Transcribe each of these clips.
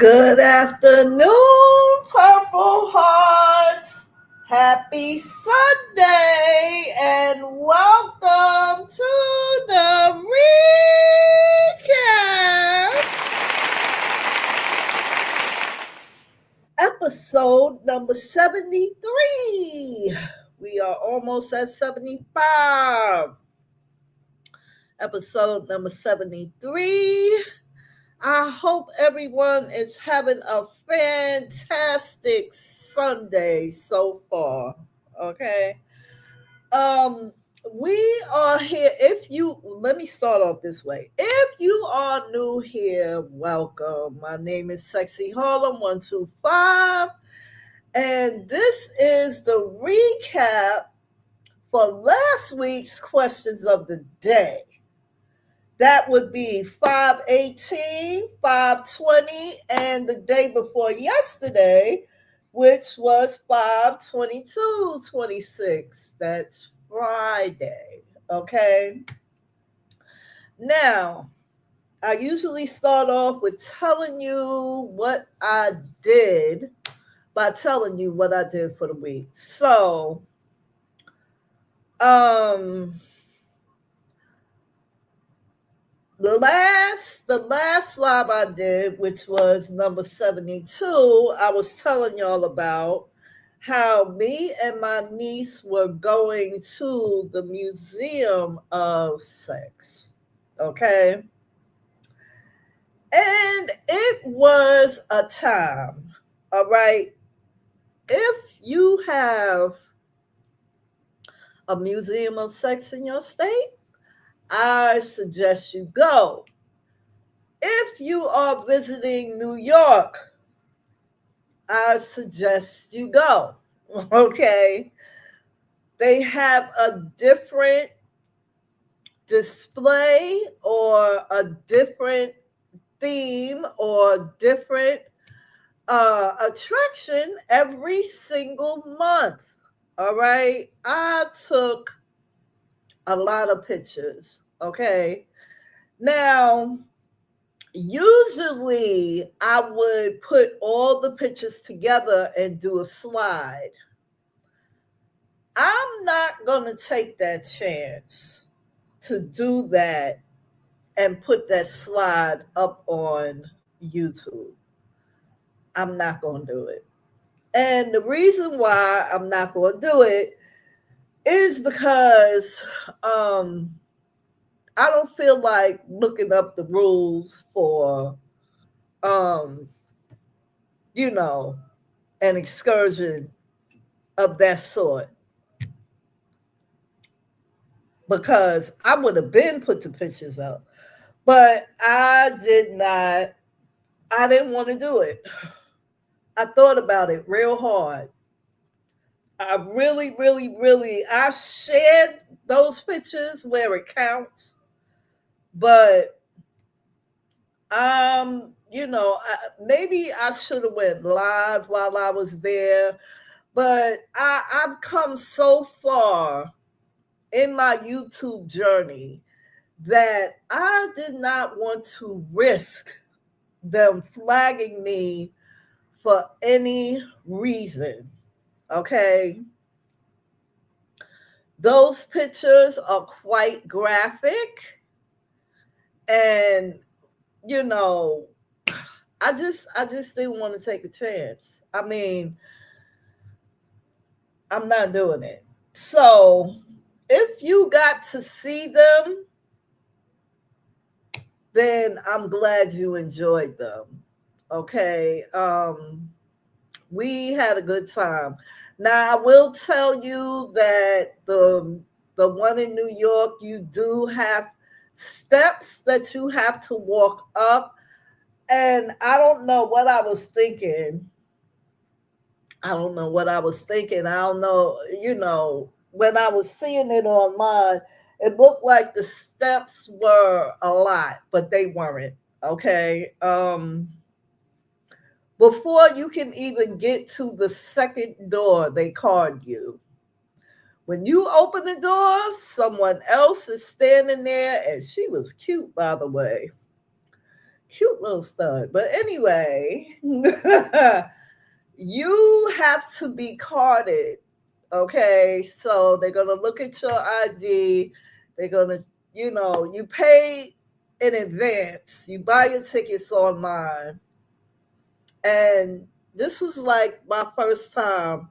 Good afternoon, Purple Hearts. Happy Sunday and welcome to the recap episode number 73. We are almost at 75. Episode number 73. I hope everyone is having a fantastic Sunday so far. Okay. Um, we are here. Let me start off this way. If you are new here, welcome. My name is Sexy Harlem 125, and this is the recap for last week's questions of the day. That would be 518, 520, and the day before yesterday, which was 5/22/26. That's Friday. Okay. Now, I usually start off with telling you what I did by telling you what I did for the week. So, the last live I did, which was number 72, I was telling y'all about how me and my niece were going to the Museum of Sex. Okay. And it was a time. All right. If you have a Museum of Sex in your state, I suggest you go. If you are visiting New York, I suggest you go. Okay. They have a different display or a different theme or different attraction every single month. All right. I took a lot of pictures. Okay. Now, usually I would put all the pictures together and do a slide. I'm not going to take that chance to do that and put that slide up on YouTube. I'm not going to do it. And the reason why I'm not going to do it is because I don't feel like looking up the rules for um, an excursion of that sort, because I would have been put the pictures up, but I did not. I didn't want to do it. I thought about it real hard. I really, really, really, I shared those pictures where it counts, but maybe I should have went live while I was there, but I've come so far in my YouTube journey that I did not want to risk them flagging me for any reason. Okay. Those pictures are quite graphic. And, you know, I just didn't want to take a chance. I mean, I'm not doing it. So if you got to see them, then I'm glad you enjoyed them. Okay. We had a good time. Now I will tell you that the one in New York, you do have steps that you have to walk up. And I don't know what I was thinking. I don't know what I was thinking. I don't know, when I was seeing it online, it looked like the steps were a lot, but they weren't. Okay. Before you can even get to the second door, they card you. When you open the door, someone else is standing there, and she was cute, by the way. Cute little stud. But anyway, you have to be carded. Okay. So they're going to look at your ID. They're going to, you pay in advance. You buy your tickets online. And this was like my first time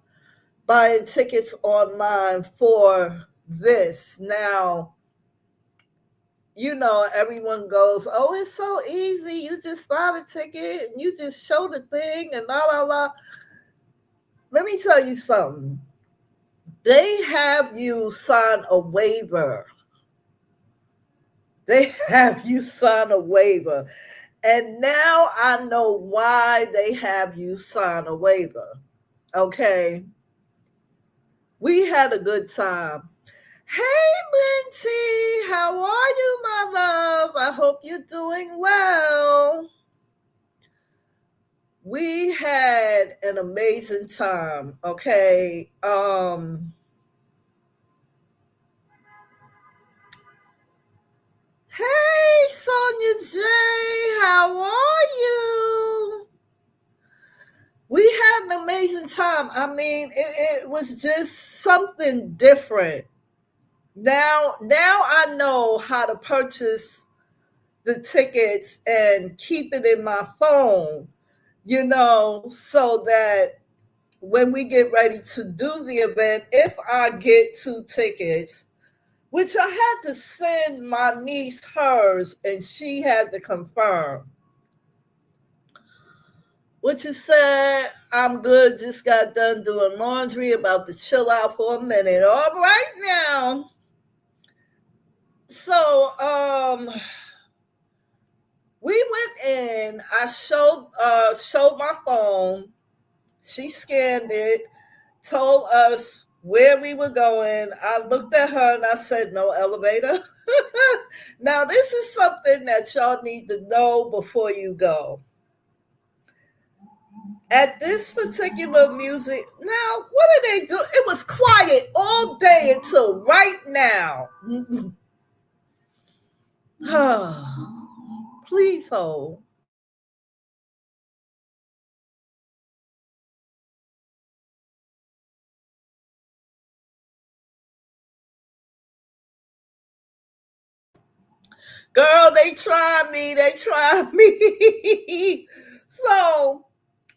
buying tickets online for this. Now, everyone goes, oh, it's so easy. You just buy the ticket and you just show the thing and la, la, la. Let me tell you something. They have you sign a waiver. They have you sign a waiver. And now I know why they have you sign a waiver. Okay. We had a good time. Hey, Lindsay, how are you, my love? I hope you're doing well. We had an amazing time, okay? Hey, Sonia J, how are you? We had an amazing time. I mean, it was just something different. Now I know how to purchase the tickets and keep it in my phone, so that when we get ready to do the event, if I get 2 tickets, which I had to send my niece hers and she had to confirm. What you said, I'm good, just got done doing laundry, about to chill out for a minute. All right now. So, we went in, I showed my phone, she scanned it, told us where we were going. I looked at her and I said, no elevator. Now, this is something that y'all need to know before you go. At this particular music, now, what did they do? It was quiet all day until right now. Please hold. Girl, they tried me. They tried me. So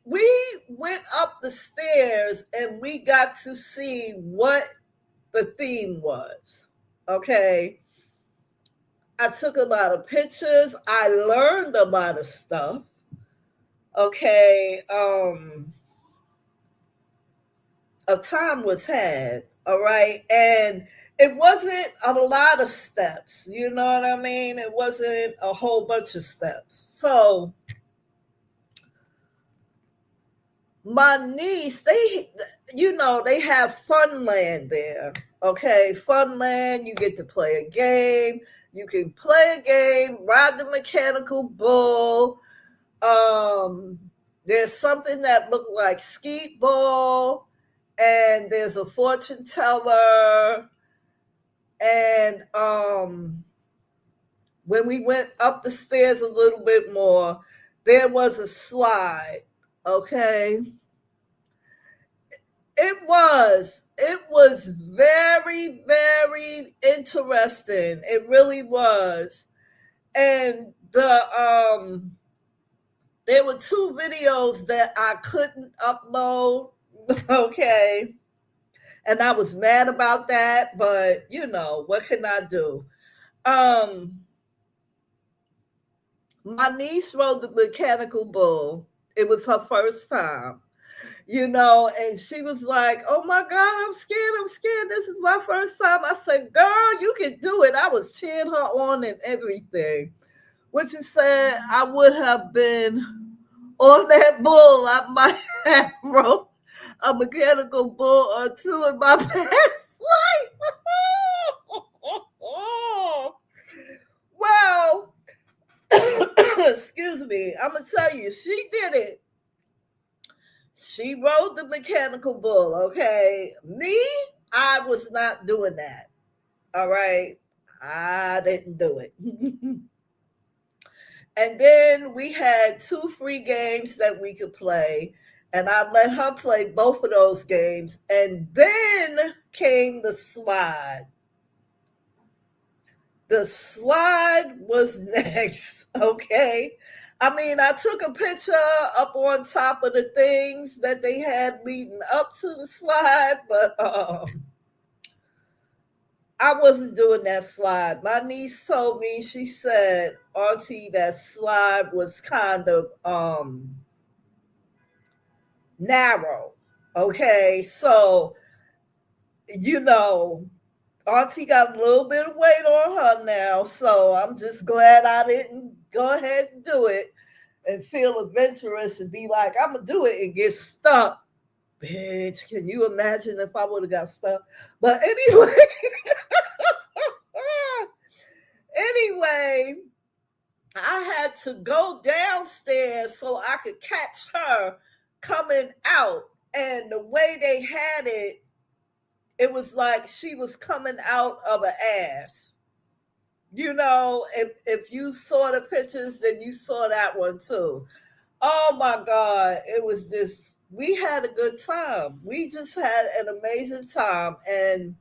we went up the stairs and we got to see what the theme was. Okay. I took a lot of pictures. I learned a lot of stuff. Okay. A time was had. All right. And it wasn't a lot of steps. You know what I mean? It wasn't a whole bunch of steps. So my niece, they have Funland there. Okay, Funland, you get to play a game. You can play a game, ride the mechanical bull. There's something that looked like skeet ball, and there's a fortune teller. And when we went up the stairs a little bit more, there was a slide. Okay. It was very, very interesting. It really was. And there were 2 videos that I couldn't upload. Okay. And I was mad about that, but what can I do? Um my niece rode the mechanical bull. It was her first time. And she was like, oh my God, I'm scared. This is my first time. I said, girl, you can do it. I was cheering her on and everything. What you said, I would have been on that bull. I might have rode a mechanical bull or 2 in my past life. Well, excuse me. I'm going to tell you, she did it. She rode the mechanical bull, okay? Me, I was not doing that. All right. I didn't do it. And then we had two free games that we could play. And I let her play both of those games. And then came the slide. The slide was next, okay? I mean, I took a picture up on top of the things that they had leading up to the slide, but I wasn't doing that slide. My niece told me, she said, Auntie, that slide was kind of narrow. Okay, so you know, Auntie got a little bit of weight on her now, so I'm just glad I didn't go ahead and do it and feel adventurous and be like, I'm gonna do it and get stuck. Bitch, can you imagine if I would have got stuck? But anyway, anyway, I had to go downstairs so I could catch her coming out. And the way they had it, it was like she was coming out of an ass. You know, if you saw the pictures, then you saw that one too. Oh my God. It was just, we had a good time. We just had an amazing time. And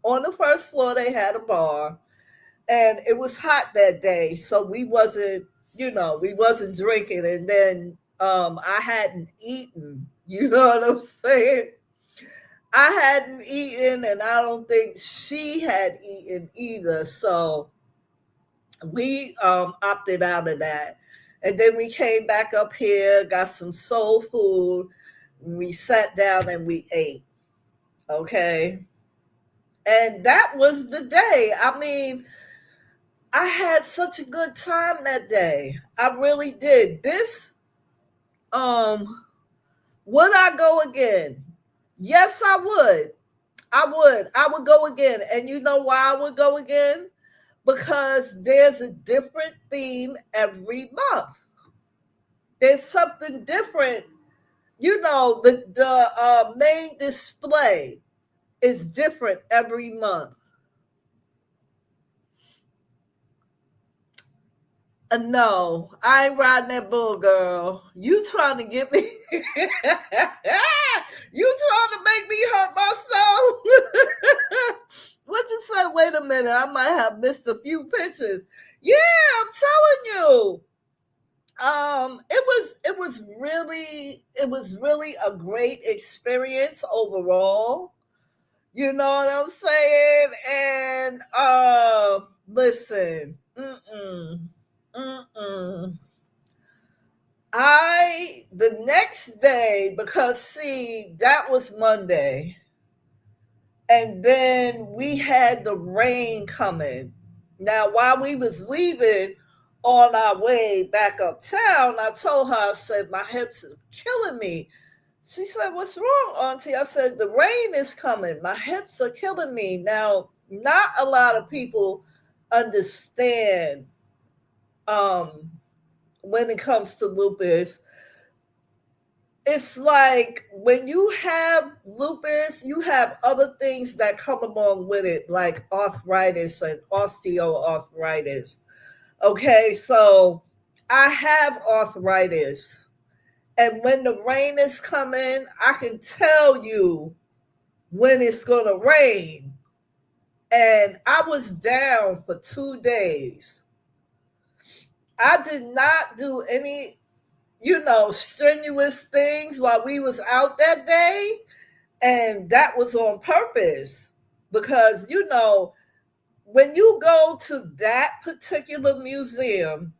on the first floor, they had a bar. And it was hot that day. So we wasn't, we wasn't drinking. And then I hadn't eaten. You know what I'm saying? I hadn't eaten, and I don't think she had eaten either. So we opted out of that. And then we came back up here, got some soul food. We sat down and we ate. Okay. And that was the day. I mean, I had such a good time that day. I really did. Um, would I go again? Yes, I would. I would. I would go again. And you know why I would go again? Because there's a different theme every month. There's something different. The main display is different every month. No, I ain't riding that bull, girl. You trying to get me? You trying to make me hurt myself? What you say? Wait a minute, I might have missed a few pictures. Yeah, I'm telling you. It was really a great experience overall. You know what I'm saying? And listen, mm-mm. The next day, because see, that was Monday, and then we had the rain coming. Now, while we was leaving on our way back uptown, I told her, I said, my hips are killing me. She said, what's wrong, Auntie? I said, the rain is coming. My hips are killing me. Now, not a lot of people understand um, when it comes to lupus. It's like when you have lupus, you have other things that come along with it, like arthritis and osteoarthritis. Okay, so I have arthritis. And when the rain is coming, I can tell you when it's going to rain. And I was down for 2 days. I did not do any, strenuous things while we was out that day. And that was on purpose because, when you go to that particular museum,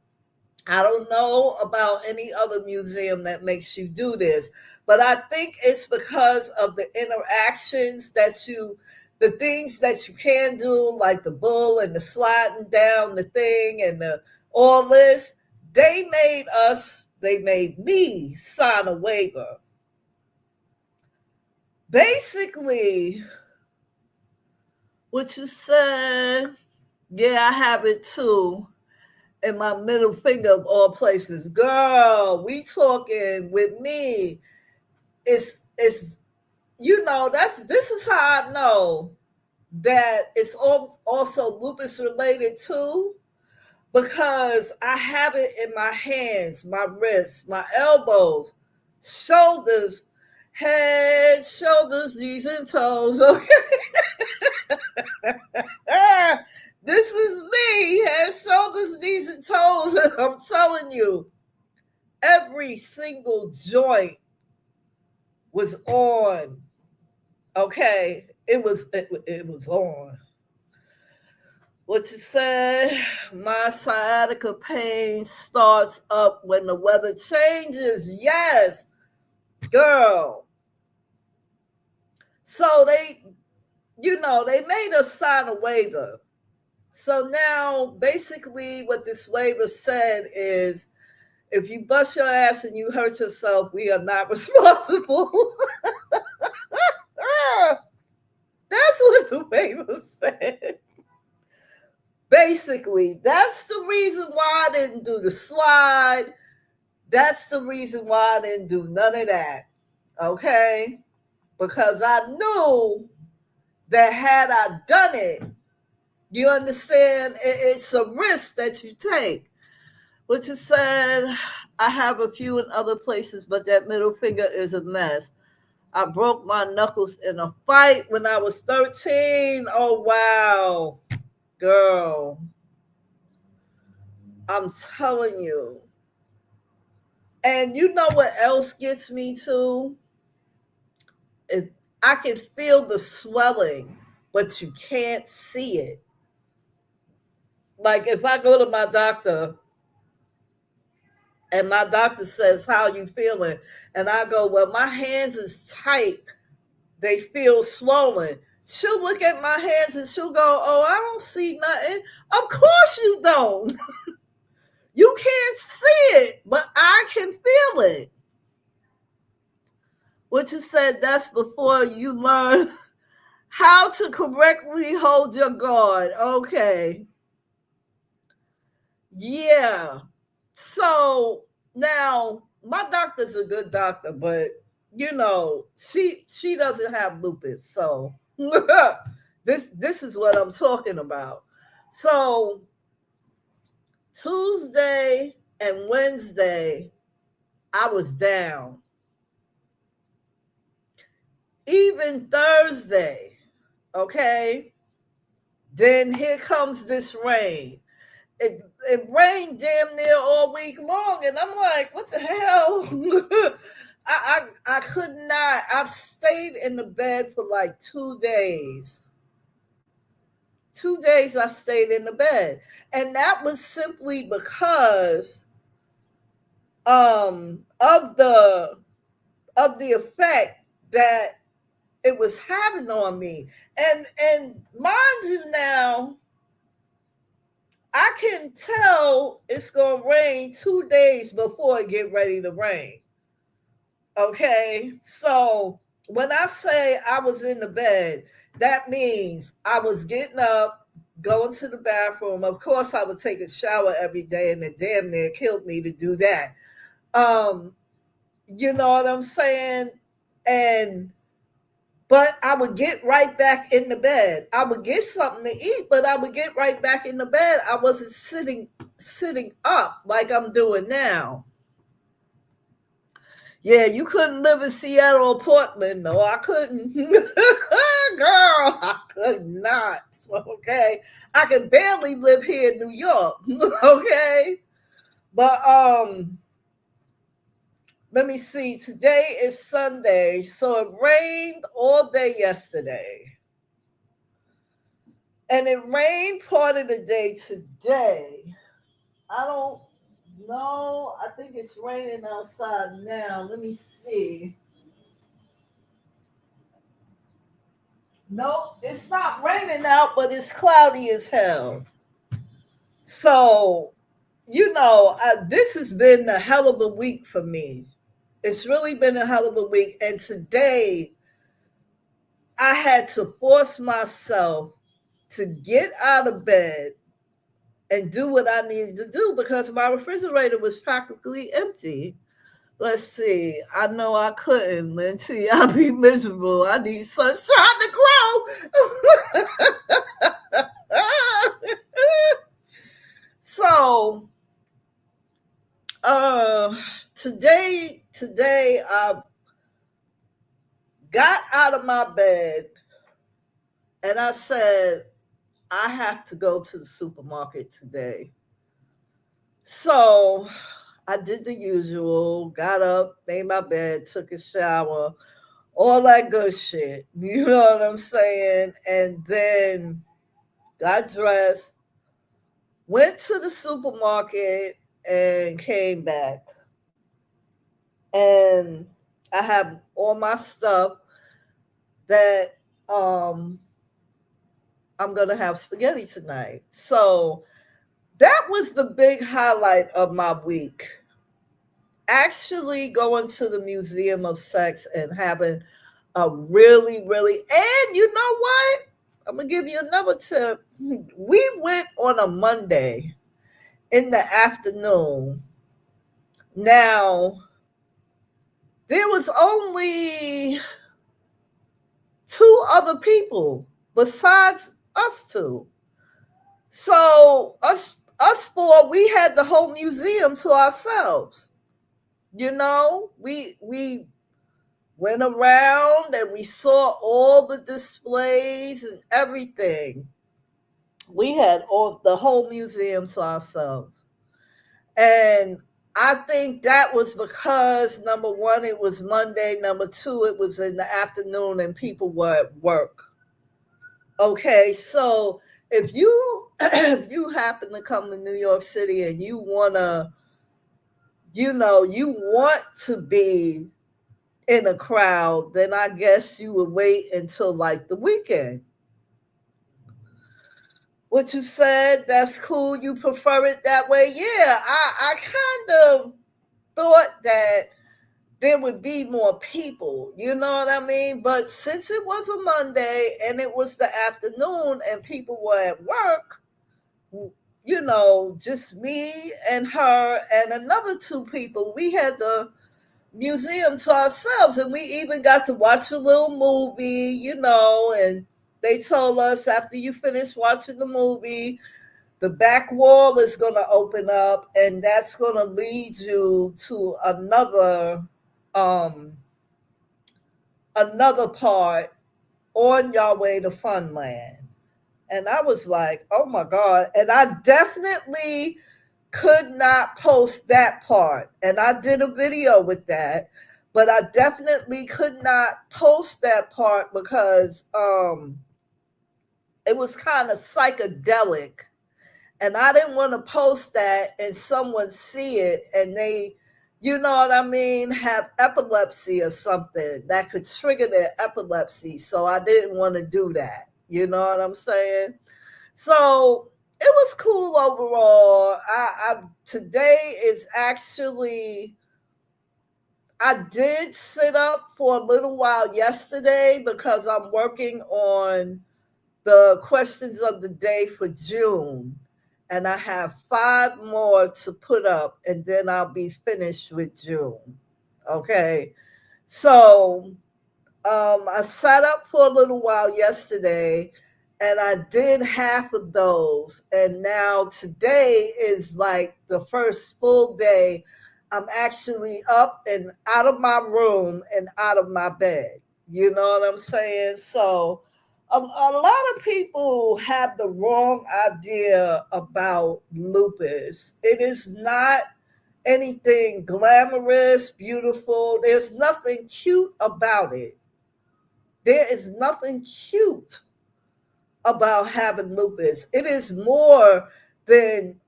I don't know about any other museum that makes you do this, but I think it's because of the interactions the things that you can do, like the bull and the sliding down the thing and all this. They made me sign a waiver. Basically, what you said, yeah, I have it too. And my middle finger of all places. Girl, we talking with me. It's this is how I know that it's also lupus related too, because I have it in my hands, my wrists, my elbows, shoulders, head, shoulders, knees, and toes. Okay. This is me, head, shoulders, knees, and toes. And I'm telling you, every single joint was on. Okay. It was on. What you said, my sciatica pain starts up when the weather changes. Yes, girl. So they made us sign a waiver. So now, basically, what this waiver said is if you bust your ass and you hurt yourself, we are not responsible. That's what the waiver said. Basically, that's the reason why I didn't do the slide. That's the reason why I didn't do none of that. Okay? Because I knew that had I done it, you understand, it's a risk that you take. What you said, I have a few in other places, but that middle finger is a mess. I broke my knuckles in a fight when I was 13. Oh, wow. Girl, I'm telling you. And you know what else gets me too? If I can feel the swelling, but you can't see it. Like if I go to my doctor and my doctor says, "How you feeling?" And I go, "Well, my hands is tight. They feel swollen." She'll look at my hands and she'll go, "Oh, I don't see nothing." Of course you don't. You can't see it, but I can feel it. What you said, that's before you learn how to correctly hold your guard. Okay. Yeah. So now my doctor's a good doctor, but she doesn't have lupus. So this is what I'm talking about. So Tuesday and Wednesday, I was down. Even Thursday, okay? Then here comes this rain. It rained damn near all week long, and I'm like, what the hell? I could not. I've stayed in the bed for like 2 days. 2 days I stayed in the bed, and that was simply because of the effect that it was having on me. And mind you now, I can tell it's going to rain 2 days before it get ready to rain. Okay? So when I say I was in the bed, that means I was getting up, going to the bathroom. Of course, I would take a shower every day, and it damn near killed me to do that. You know what I'm saying? And but I would get right back in the bed. I would get something to eat, but I would get right back in the bed. I wasn't sitting up like I'm doing now. Yeah, you couldn't live in Seattle or Portland. No, I couldn't. Girl, I could not. Okay. I could barely live here in New York. Okay. But let me see. Today is Sunday, so it rained all day yesterday. And it rained part of the day today. I don't know. I think it's raining outside now. Let me see. Nope, it's not raining out, but it's cloudy as hell. So, this has been a hell of a week for me. It's really been a hell of a week. And today, I had to force myself to get out of bed and do what I needed to do because my refrigerator was practically empty. Let's see. I know I couldn't, Lindsay. I'll be miserable. I need sunshine to grow. So uh today I got out of my bed and I said, I have to go to the supermarket today. So I did the usual, got up, made my bed, took a shower, all that good shit. You know what I'm saying? And then got dressed, went to the supermarket, and came back. And I have all my stuff that I'm gonna have spaghetti tonight. So that was the big highlight of my week. Actually going to the Museum of Sex and having a really, and you know what? I'm gonna give you another tip. We went on a Monday in the afternoon. Now, there was only two other people besides us two. So us four, we had the whole museum to ourselves. You know, we went around and we saw all the displays and everything. We had all the whole museum to ourselves. And I think that was because number one, it was Monday. Number two, it was in the afternoon and people were at work. Okay, so if you if you happen to come to New York City and you wanna, you want to be in a crowd, then I guess you would wait until like the weekend. What you said, that's cool. You prefer it that way. Yeah, I kind of thought that there would be more people, you know what I mean? But since it was a Monday and it was the afternoon and people were at work, just me and her and another two people, we had the museum to ourselves and we even got to watch a little movie, and they told us after you finish watching the movie, the back wall is going to open up and that's going to lead you to um another part on your way to Funland. And I was like, oh my God. And I definitely could not post that part. And I did a video with that, but I definitely could not post that part because it was kind of psychedelic. And I didn't want to post that and someone see it and they, you know what I mean, have epilepsy or something that could trigger their epilepsy. So I didn't want to do that. You know what I'm saying? So it was cool overall. I today is actually, I did sit up for a little while yesterday because I'm working on the questions of the day for June. And I have 5 more to put up, and then I'll be finished with June. Okay. So I sat up for a little while yesterday and I did half of those. And now today is like the first full day. I'm actually up and out of my room and out of my bed. You know what I'm saying? So a lot of people have the wrong idea about lupus. It is not anything glamorous, beautiful. There's nothing cute about it. There is nothing cute about having lupus. It is more than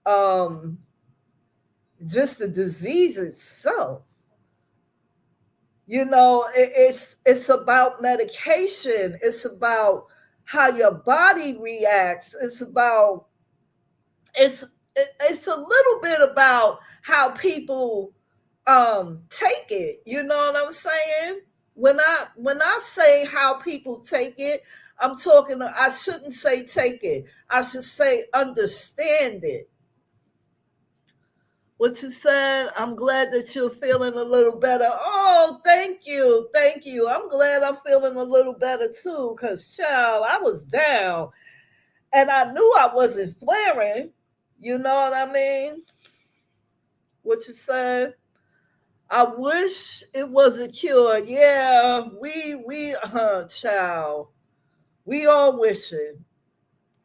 just the disease itself. It's about medication. It's about how your body reacts. It's a little bit about how people take it. You know what I'm saying? When I say how people take it, I'm talking, I shouldn't say take it. I should say understand it. What you said, I'm glad that you're feeling a little better. Oh, thank you. Thank you. I'm glad I'm feeling a little better too, because child, I was down and I knew I wasn't flaring. You know what I mean? What you said? I wish it was a cure. Yeah, child. We all wishing.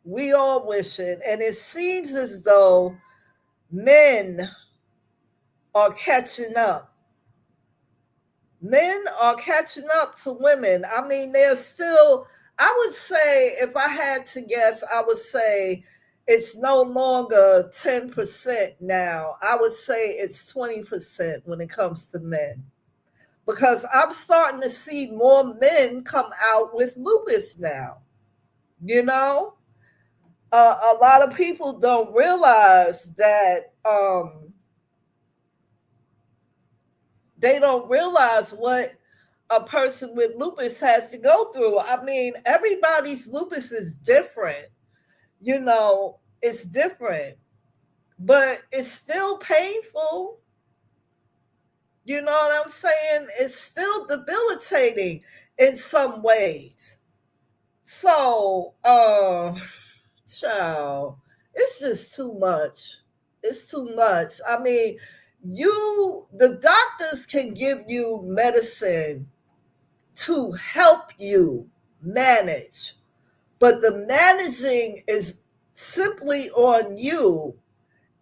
We all wishing. And it seems as though men are catching up. Men are catching up to women. I mean, they're still, I would say, if I had to guess, I would say it's no longer 10% now. I would say it's 20% when it comes to men. Because I'm starting to see more men come out with lupus now. You know, a lot of people don't realize that they don't realize what a person with lupus has to go through. I mean, everybody's lupus is different. You know, it's different, but it's still painful. You know what I'm saying? It's still debilitating in some ways. So, child, it's just too much. It's too much. I mean, the doctors can give you medicine to help you manage, but the managing is simply on you,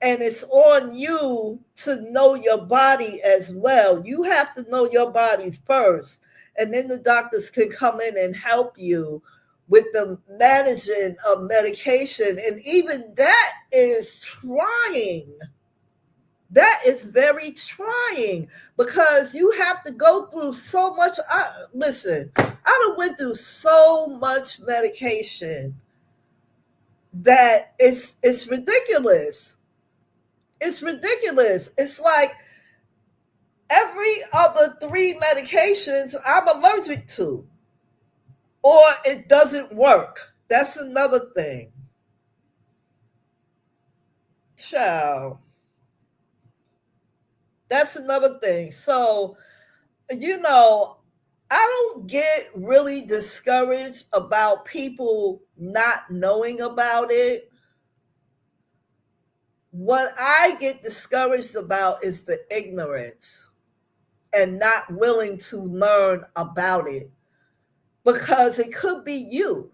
and it's on you to know your body as well. You have to know your body first, and then the doctors can come in and help you with the managing of medication. And even that is trying. That is very trying because you have to go through so much. Listen, I done went through so much medication that it's ridiculous. It's ridiculous. It's like every other three medications I'm allergic to, or it doesn't work. That's another thing. Child, that's another thing. So, you know, I don't get really discouraged about people not knowing about it. What I get discouraged about is the ignorance and not willing to learn about it because it could be you.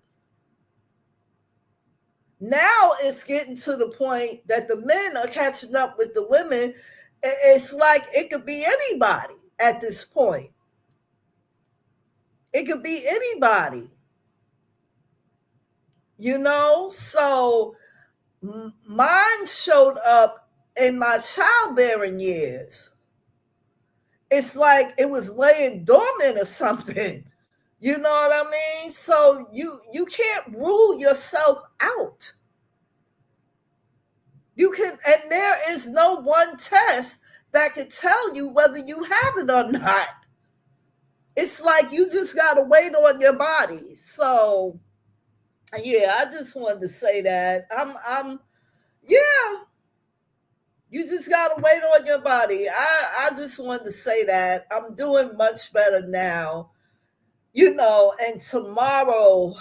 Now it's getting to the point that the men are catching up with the women. It's like it could be anybody at this point. It could be anybody, you know? So mine showed up in my childbearing years. It's like it was laying dormant or something. You know what I mean? So you can't rule yourself out. You can, and there is no one test that can tell you whether you have it or not. It's like you just gotta wait on your body. So yeah, I just wanted to say that. Yeah, you just gotta wait on your body. I just wanted to say that. I'm doing much better now. You know, and tomorrow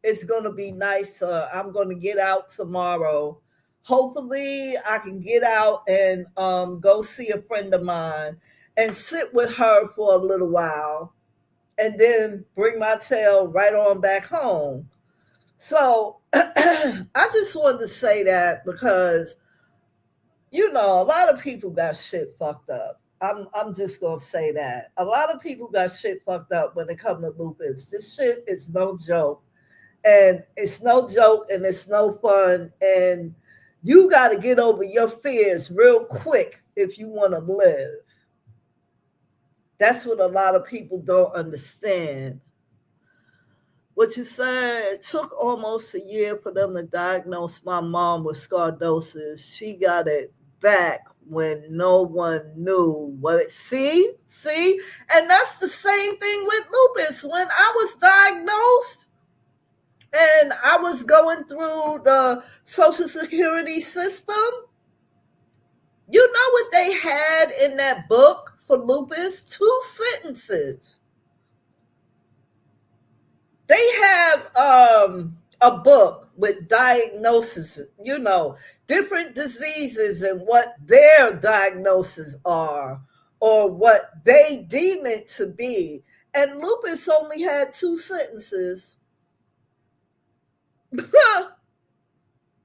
it's gonna be nicer. I'm gonna get out tomorrow. Hopefully I can get out and go see a friend of mine and sit with her for a little while and then bring my tail right on back home. So I just wanted to say that because you know a lot of people got shit fucked up. I'm just gonna say that a lot of people got shit fucked up when it comes to lupus. This shit is no joke, and it's no joke, and it's no fun, and you got to get over your fears real quick if you want to live. That's what a lot of people don't understand. What you said, it took almost a year for them to diagnose my mom with scardosis. She got it back when no one knew what it. See, and that's the same thing with lupus. When I was diagnosed and I was going through the Social Security system, you know what they had in that book for lupus? Two sentences. They have a book with diagnosis, different diseases and what their diagnoses are or what they deem it to be. And lupus only had 2 sentences.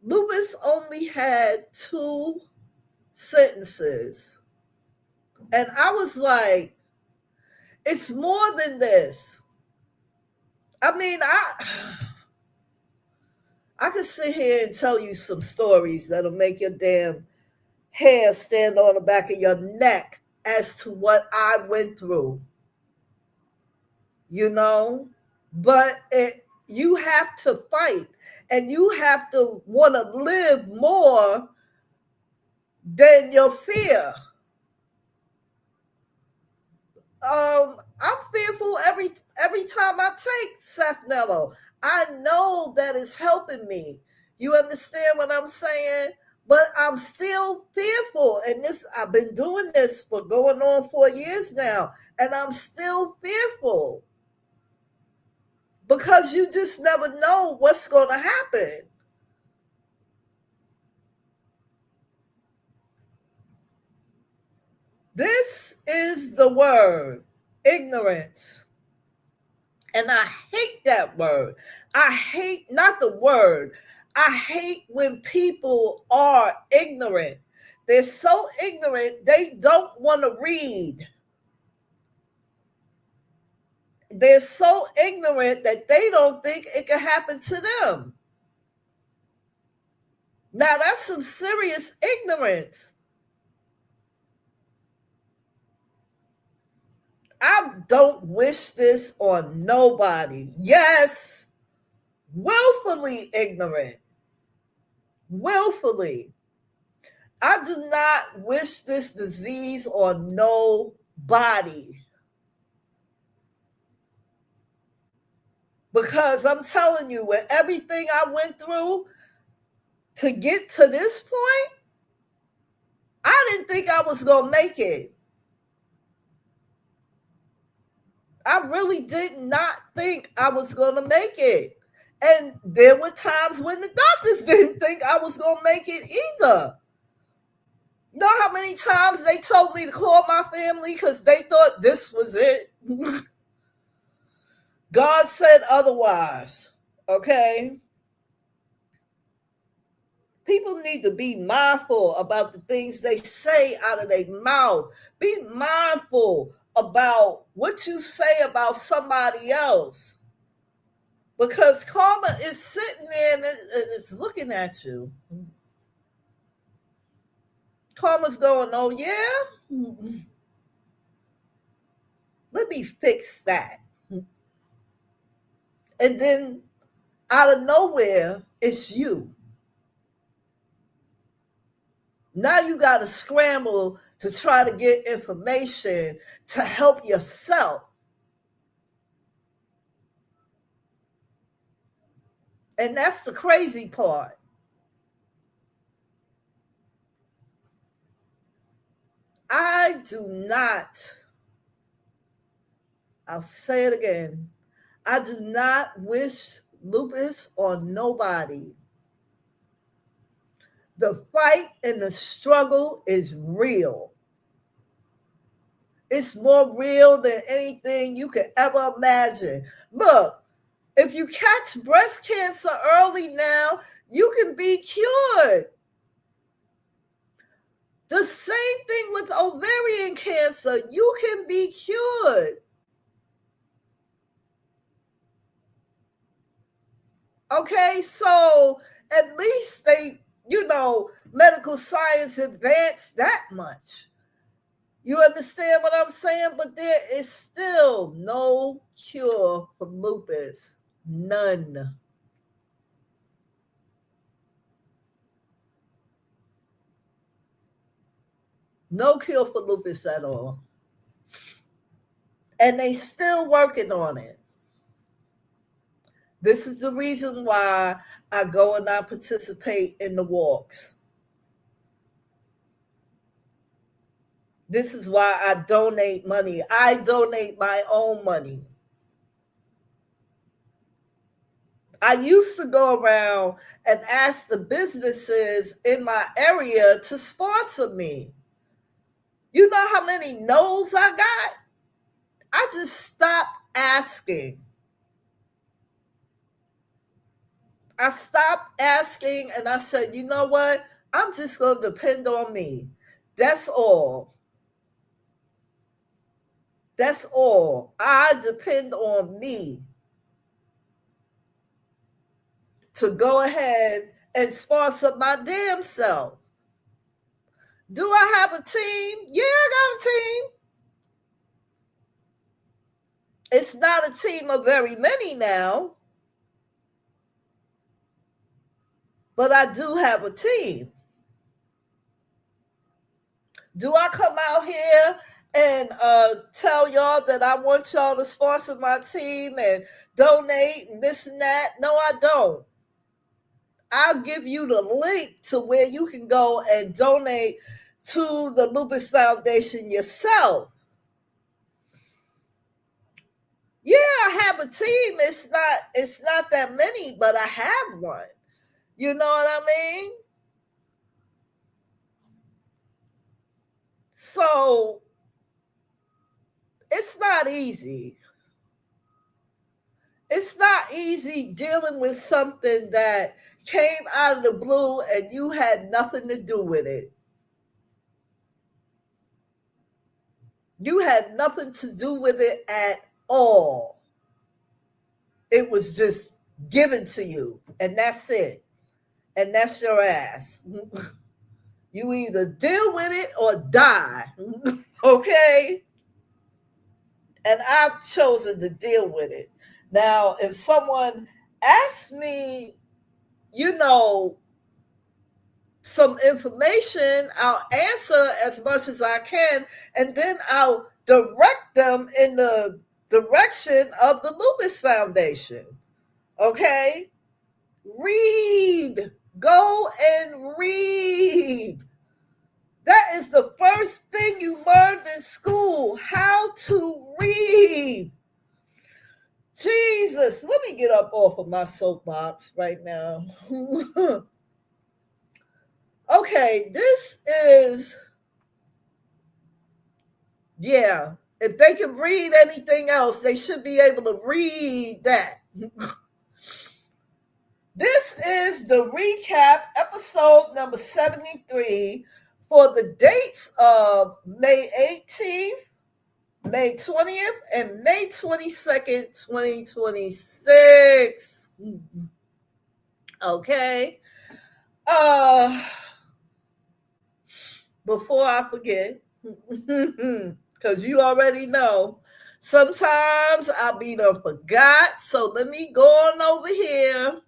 Lupus only had 2 sentences. And I was like, it's more than this. I mean, I could sit here and tell you some stories that'll make your damn hair stand on the back of your neck as to what I went through, but you have to fight and you have to want to live more than your fear. I'm fearful every time I take Safnello. I know that it's helping me. You understand what I'm saying? But I'm still fearful. And I've been doing this for going on 4 years now. And I'm still fearful. Because you just never know what's going to happen. This is the word, ignorance. And I hate that word. I hate, not the word, I hate when people are ignorant. They're so ignorant, they don't want to read. They're so ignorant that they don't think it can happen to them. Now, that's some serious ignorance. I don't wish this on nobody. Yes, willfully ignorant. Willfully. I do not wish this disease on nobody. Because I'm telling you, with everything I went through to get to this point, I didn't think I was going to make it. I really did not think I was going to make it. And there were times when the doctors didn't think I was going to make it either. You know how many times they told me to call my family because they thought this was it? God said otherwise, okay? People need to be mindful about the things they say out of their mouth. Be mindful about what you say about somebody else. Because karma is sitting there and it's looking at you. Karma's going, oh yeah? Let me fix that. And then out of nowhere, it's you. Now you got to scramble to try to get information to help yourself. And that's the crazy part. I do not, I'll say it again, I do not wish lupus on nobody. The fight and the struggle is real. It's more real than anything you could ever imagine. Look, if you catch breast cancer early now, you can be cured. The same thing with ovarian cancer, you can be cured. Okay, so at least medical science advanced that much. You understand what I'm saying? But there is still no cure for lupus. None. No cure for lupus at all. And they still working on it. This is the reason why I go and I participate in the walks. This is why I donate money. I donate my own money. I used to go around and ask the businesses in my area to sponsor me. You know how many no's I got? I just stopped asking. I stopped asking and I said, you know what? I'm just going to depend on me. That's all. That's all. I depend on me to go ahead and sponsor my damn self. Do I have a team? Yeah, I got a team. It's not a team of very many now, but I do have a team. Do I come out here and tell y'all that I want y'all to sponsor my team and donate and this and that? No, I don't. I'll give you the link to where you can go and donate to the Lupus Foundation yourself. Yeah, I have a team. It's not that many, but I have one. You know what I mean? So it's not easy. It's not easy dealing with something that came out of the blue and you had nothing to do with it. You had nothing to do with it at all. It was just given to you, and that's it. And that's your ass. You either deal with it or die. Okay? And I've chosen to deal with it. Now, if someone asks me, you know, some information, I'll answer as much as I can, and then I'll direct them in the direction of the Lupus Foundation. Okay? Read. Go and read. That is the first thing you learned in school, how to read. Jesus, let me get up off of my soapbox right now. Okay, this is, yeah, if they can read anything else, they should be able to read that. This is the recap episode number 73 for the dates of May 18th, May 20th, and May 22nd, 2026. Okay. Before I forget, because you already know, sometimes I'll be done forgot. So let me go on over here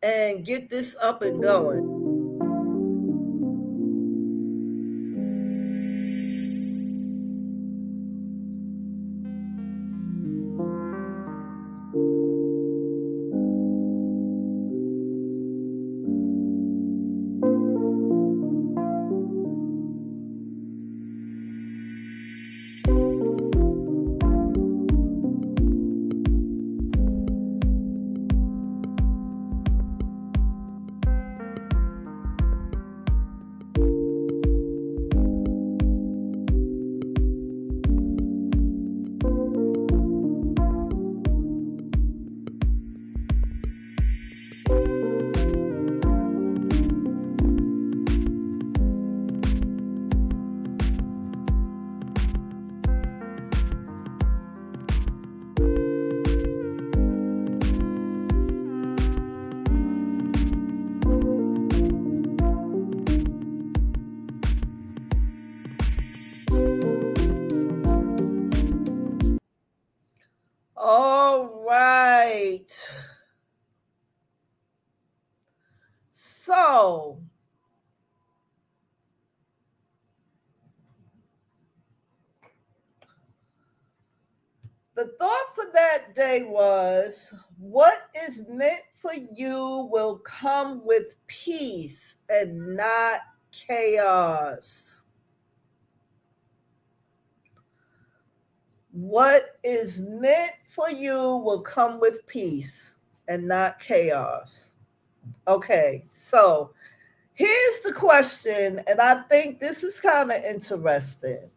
and get this up and going. All right. So, the thought for that day was, what is meant for you will come with peace and not chaos. What is meant for you will come with peace and not chaos. Okay, so here's the question, and I think this is kind of interesting.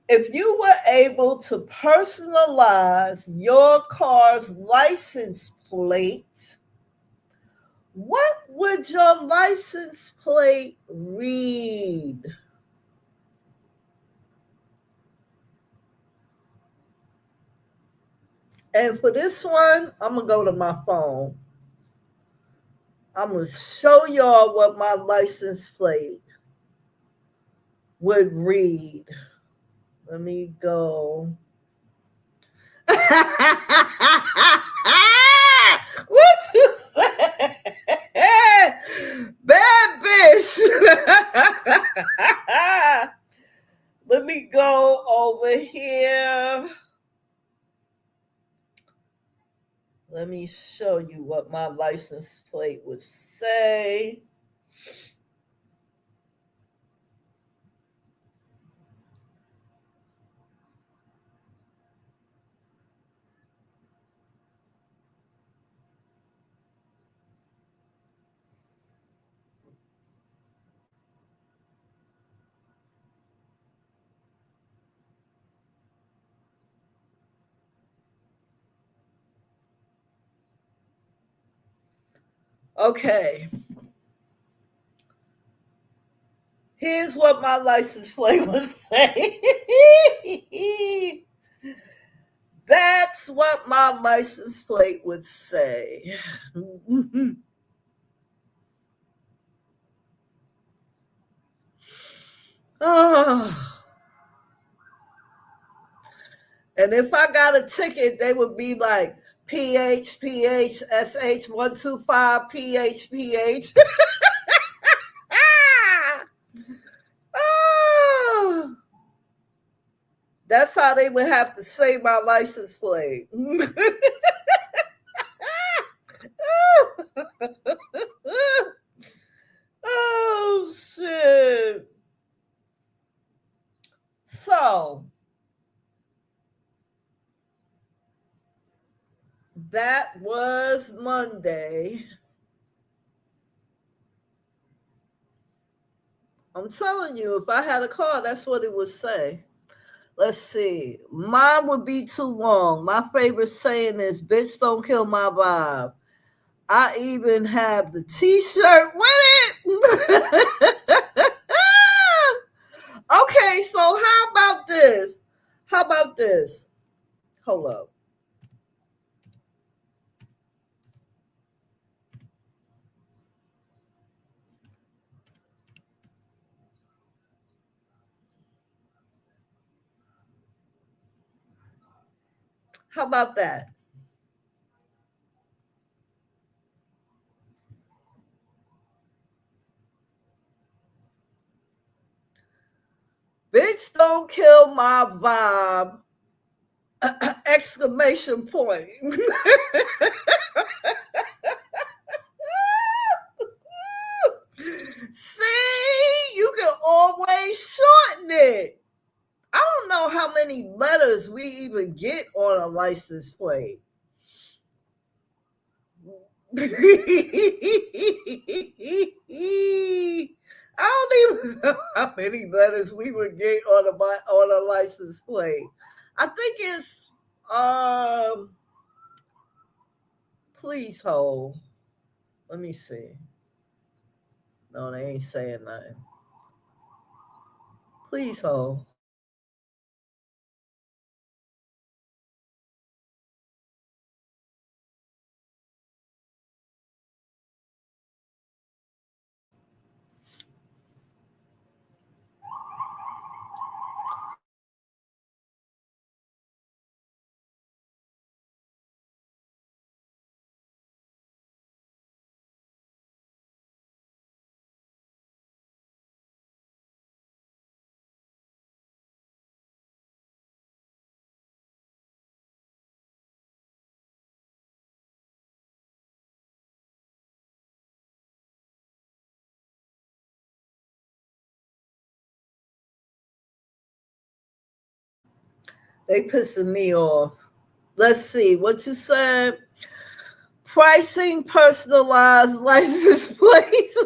If you were able to personalize your car's license plate, what would your license plate read? And for this one, I'm going to go to my phone. I'm going to show y'all what my license plate would read. Let me go. What you say? Bad bitch. Let me go over here. Let me show you what my license plate would say. Okay. Here's what my license plate would say. That's what my license plate would say. Oh. And if I got a ticket, they would be like PH 125 PH. Oh. That's how they would have to say my license plate. Oh shit. So that was Monday. I'm telling you, if I had a car, that's what it would say. Let's see. Mine would be too long. My favorite saying is, bitch, don't kill my vibe. I even have the t-shirt with it. Okay, so how about this? How about this? Hold up. How about that? Bitch, don't kill my vibe. Exclamation point. See, you can always shorten it. I don't know how many letters we even get on a license plate. I don't even know how many letters we would get on a license plate. I think it's please hold. Let me see. No, they ain't saying nothing. Please hold. They pissing me off. Let's see what you said. Pricing personalized license plates.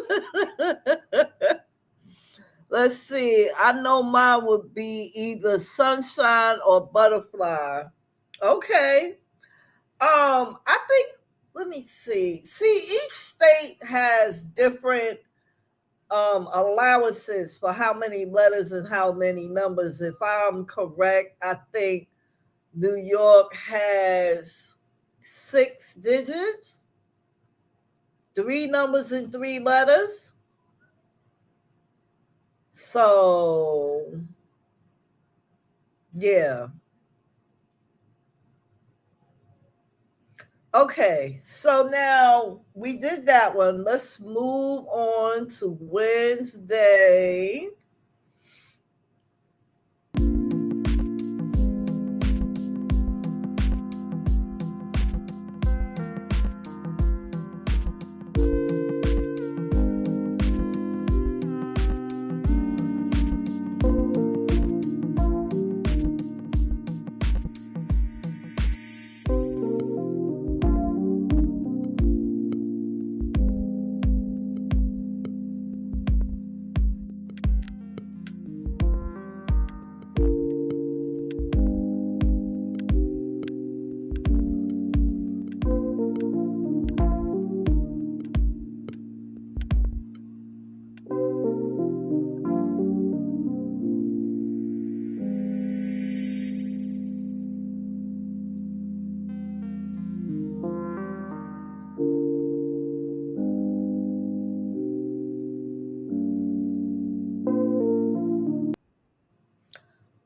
Let's see. I know mine would be either sunshine or butterfly. Okay. I think, let me see. See, each state has different allowances for how many letters and how many numbers. If I'm correct, I think New York has 6 digits, 3 numbers and 3 letters. So, yeah. Okay, so now we did that one. Let's move on to Wednesday.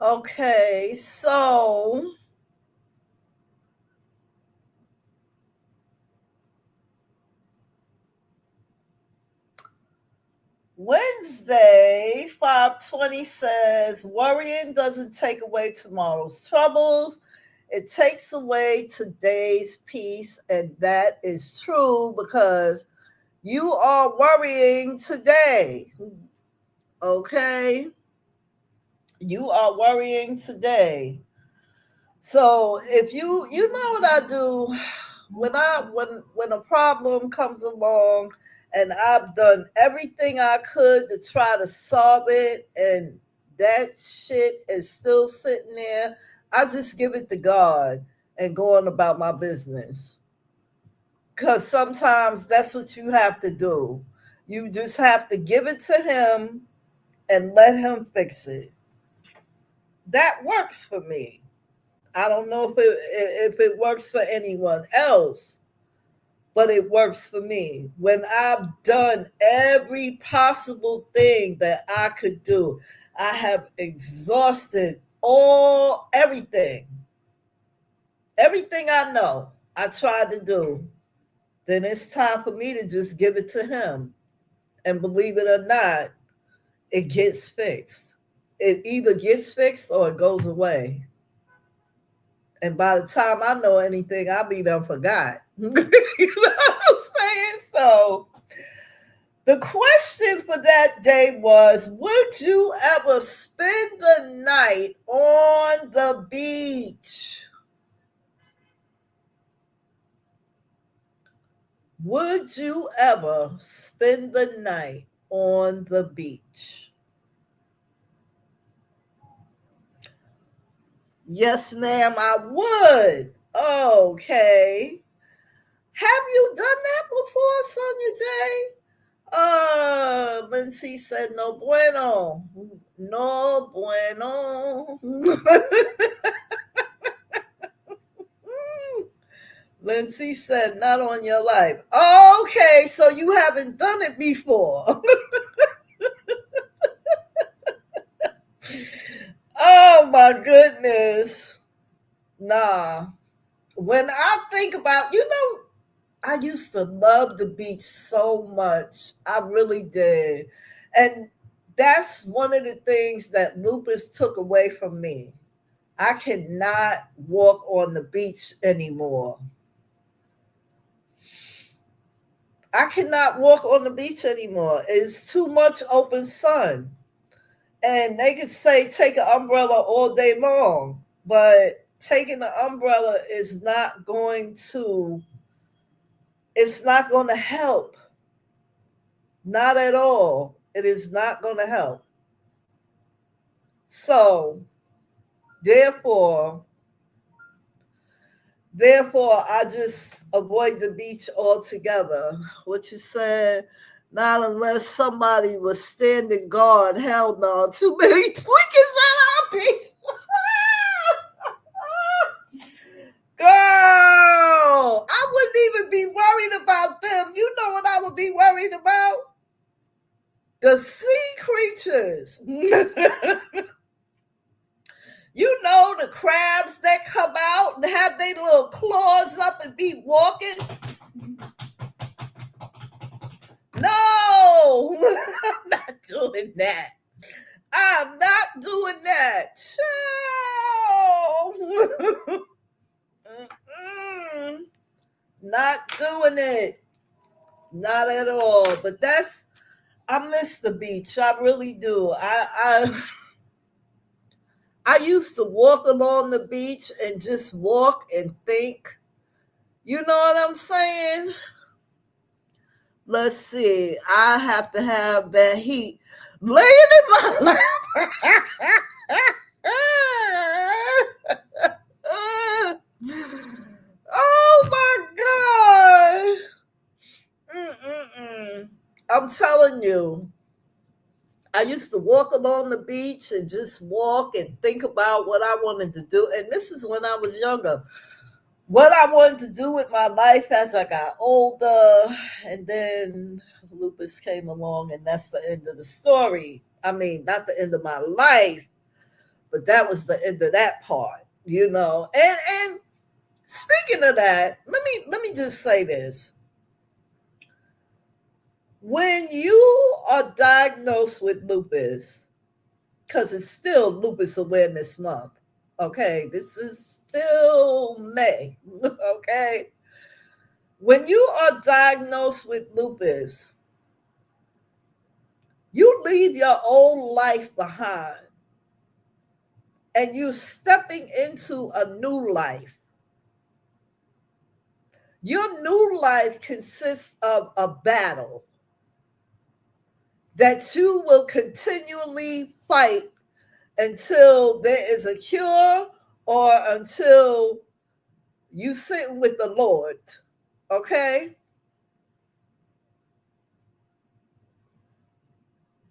Okay, so Wednesday, 520 says, worrying doesn't take away tomorrow's troubles. It takes away today's peace. And that is true because you are worrying today. Okay? You are worrying today. So if you know what I do when a problem comes along and I've done everything I could to try to solve it and that shit is still sitting there, I just give it to God and go on about my business. Cuz sometimes that's what you have to do. You just have to give it to him and let him fix it. That works for me. I don't know if it works for anyone else, but it works for me. When I've done every possible thing that I could do, I have exhausted everything I know I tried to do. Then it's time for me to just give it to him. And believe it or not, it gets fixed. It either gets fixed or it goes away. And by the time I know anything, I'll be done forgot. You know what I'm saying? So the question for that day was, would you ever spend the night on the beach? Would you ever spend the night on the beach? Yes, ma'am, I would. Okay. Have you done that before, Sonia J? Lindsay said, no bueno. No bueno. Lindsay said, not on your life. Okay, so you haven't done it before. Oh my goodness. Nah. When I think about, I used to love the beach so much. I really did. And that's one of the things that lupus took away from me. I cannot walk on the beach anymore. I cannot walk on the beach anymore. It's too much open sun. And they could say take an umbrella all day long. But taking the umbrella is not going to, it's not going to help. Not at all. It is not going to help. So, therefore, therefore, I just avoid the beach altogether. What you said, not unless somebody was standing guard. Hell no, too many tweakers at our beach. Girl, I wouldn't even be worried about them. You know what I would be worried about? The sea creatures. You know, the crabs that come out and have their little claws up and be walking. No, I'm not doing that. I'm not doing that. Not doing it. Not at all. But that's, I miss the beach. I really do. I used to walk along the beach and just walk and think. You know what I'm saying? Let's see. I have to have that heat laying in my Oh my God. I'm telling you, I used to walk along the beach and just walk and think about what I wanted to do. And this is when I was younger. What I wanted to do with my life as I got older. And then lupus came along, and that's the end of the story. I mean, not the end of my life, but that was the end of that part, you know. And speaking of that, let me just say this. When you are diagnosed with lupus, because it's still Lupus Awareness Month, okay? This is still May, okay? When you are diagnosed with lupus, you leave your old life behind and you're stepping into a new life. Your new life consists of a battle that you will continually fight until there is a cure or until you sit with the Lord, okay?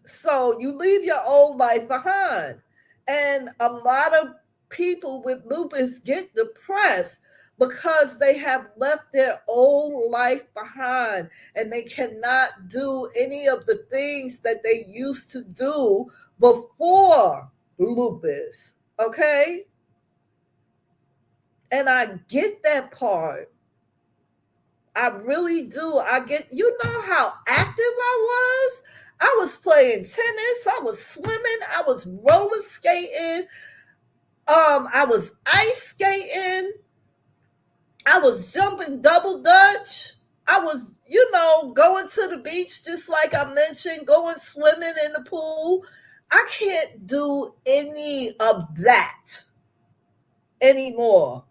So you leave your old life behind. And a lot of people with lupus get depressed because they have left their old life behind and they cannot do any of the things that they used to do before lupus. Okay? And I get that part. I really do. I get, you know how active I was? I was playing tennis, I was swimming, I was roller skating, I was ice skating, I was jumping double dutch. I was, you know, going to the beach just like I mentioned, going swimming in the pool. I can't do any of that anymore.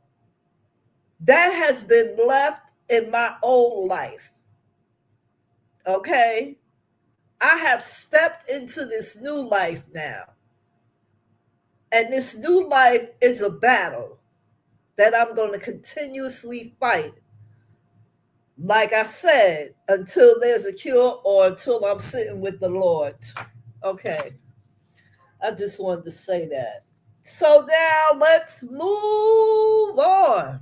That has been left in my old life. Okay? I have stepped into this new life now. And this new life is a battle that I'm going to continuously fight. Like I said, until there's a cure or until I'm sitting with the Lord. Okay. I just wanted to say that. So now let's move on.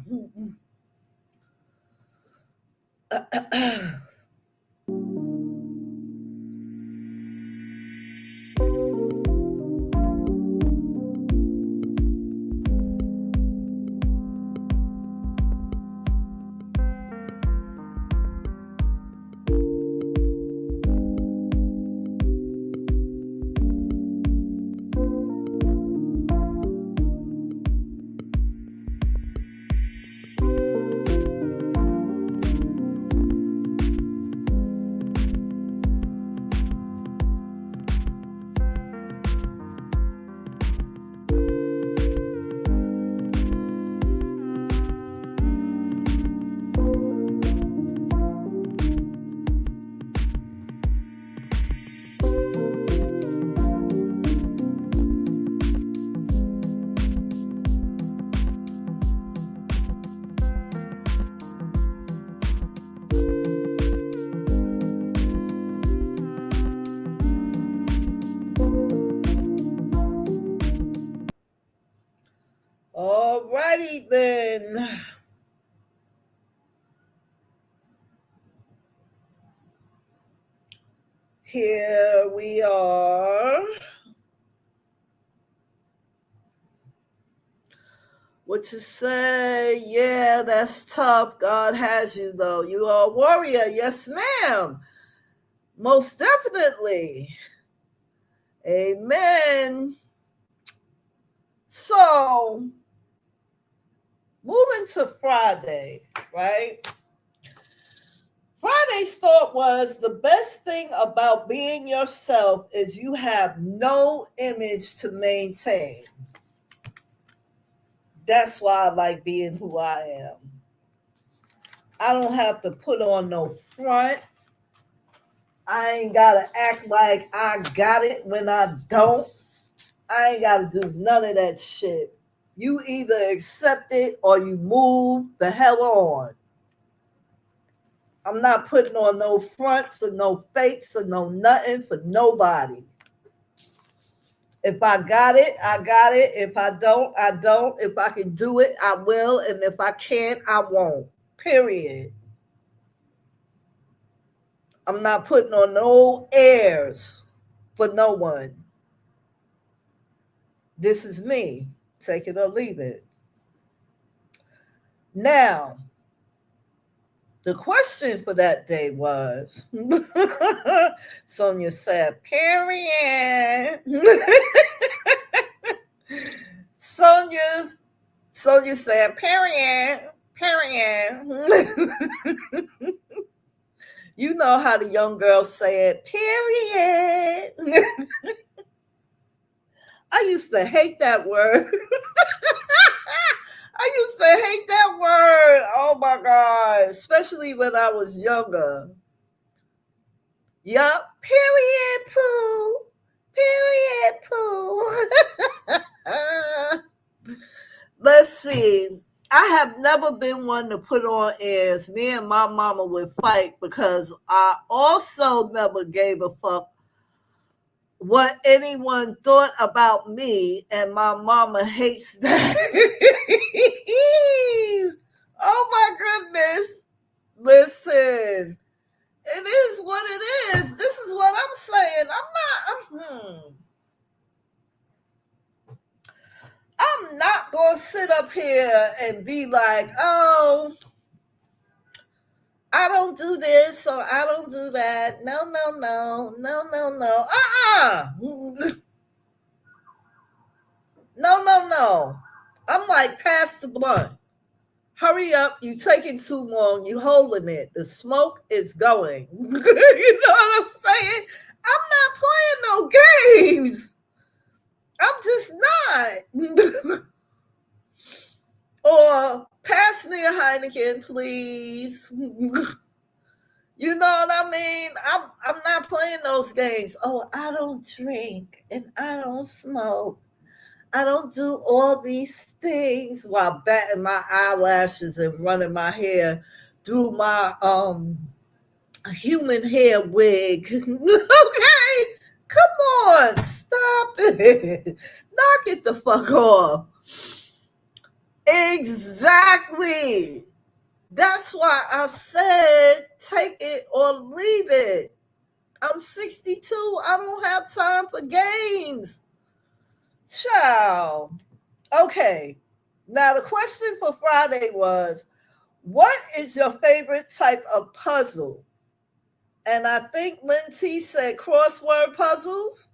righty then. Here we are. What to say? Yeah, that's tough. God has you, though. You are a warrior. Yes, ma'am. Most definitely. Amen. So, moving to Friday, right? Friday's thought was the best thing about being yourself is you have no image to maintain. That's why I like being who I am. I don't have to put on no front. I ain't got to act like I got it when I don't. I ain't got to do none of that shit. You either accept it or you move the hell on. I'm not putting on no fronts or no fakes or no nothing for nobody. If I got it, I got it. If I don't, I don't. If I can do it, I will. And if I can't, I won't. Period. I'm not putting on no airs for no one. This is me. Take it or leave it. Now, the question for that day was Sonia said, period. Sonia said, period. You know how the young girls say it, period. I used to hate that word. I used to hate that word. Oh my God. Especially when I was younger. Yup. Period, poo. Period, poo. Let's see. I have never been one to put on airs. Me and my mama would fight because I also never gave a fuck what anyone thought about me, and my mama hates that. Oh my goodness. Listen, it is what it is. This is what I'm saying. I'm not going to sit up here and be like, oh, I don't do this or I don't do that. No. No. I'm like, pass the blunt. Hurry up. You taking too long. You holding it. The smoke is going. You know what I'm saying? I'm not playing no games. I'm just not. Or pass me a Heineken, please. You know what I mean? I'm not playing those games. Oh, I don't drink and I don't smoke. I don't do all these things while batting my eyelashes and running my hair through my human hair wig. Okay? Come on, stop it. Knock it the fuck off. Exactly. That's why I said take it or leave it. I'm 62. I don't have time for games. Ciao. Okay. Now the question for Friday was, what is your favorite type of puzzle? And I think Lynn T said crossword puzzles.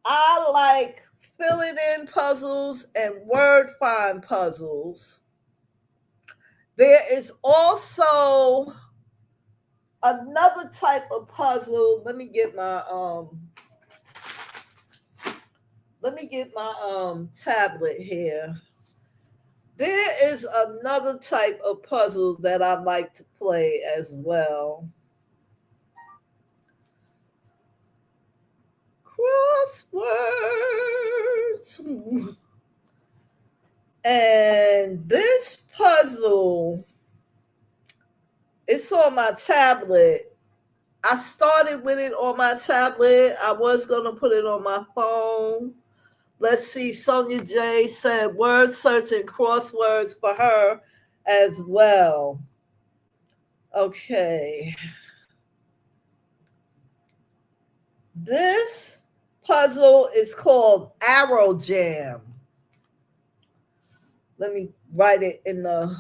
I like filling in puzzles and word find puzzles. There is also another type of puzzle. Let me get my tablet here. There is another type of puzzle that I like to play as well. Crosswords. And this puzzle, it's on my tablet. I started with it on my tablet. I was going to put it on my phone, Let's see. Sonia J said word search and crosswords for her as well. Okay. This puzzle is called Arrow Jam. Let me write it in the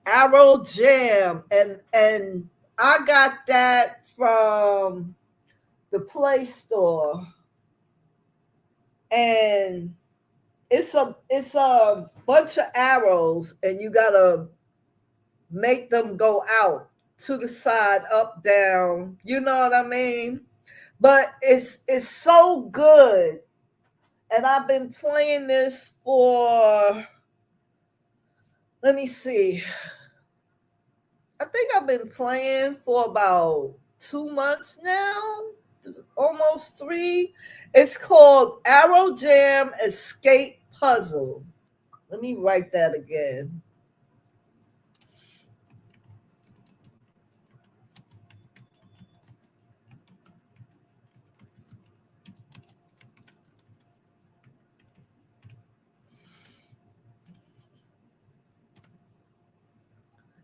Arrow Jam, and I got that from the Play Store, and it's a bunch of arrows, and you gotta make them go out to the side, up, down. You know what I mean? But it's so good, and I've been playing this for. Let me see. I think I've been playing for about 2 months now, almost three. It's called Arrow Jam Escape Puzzle. Let me write that again.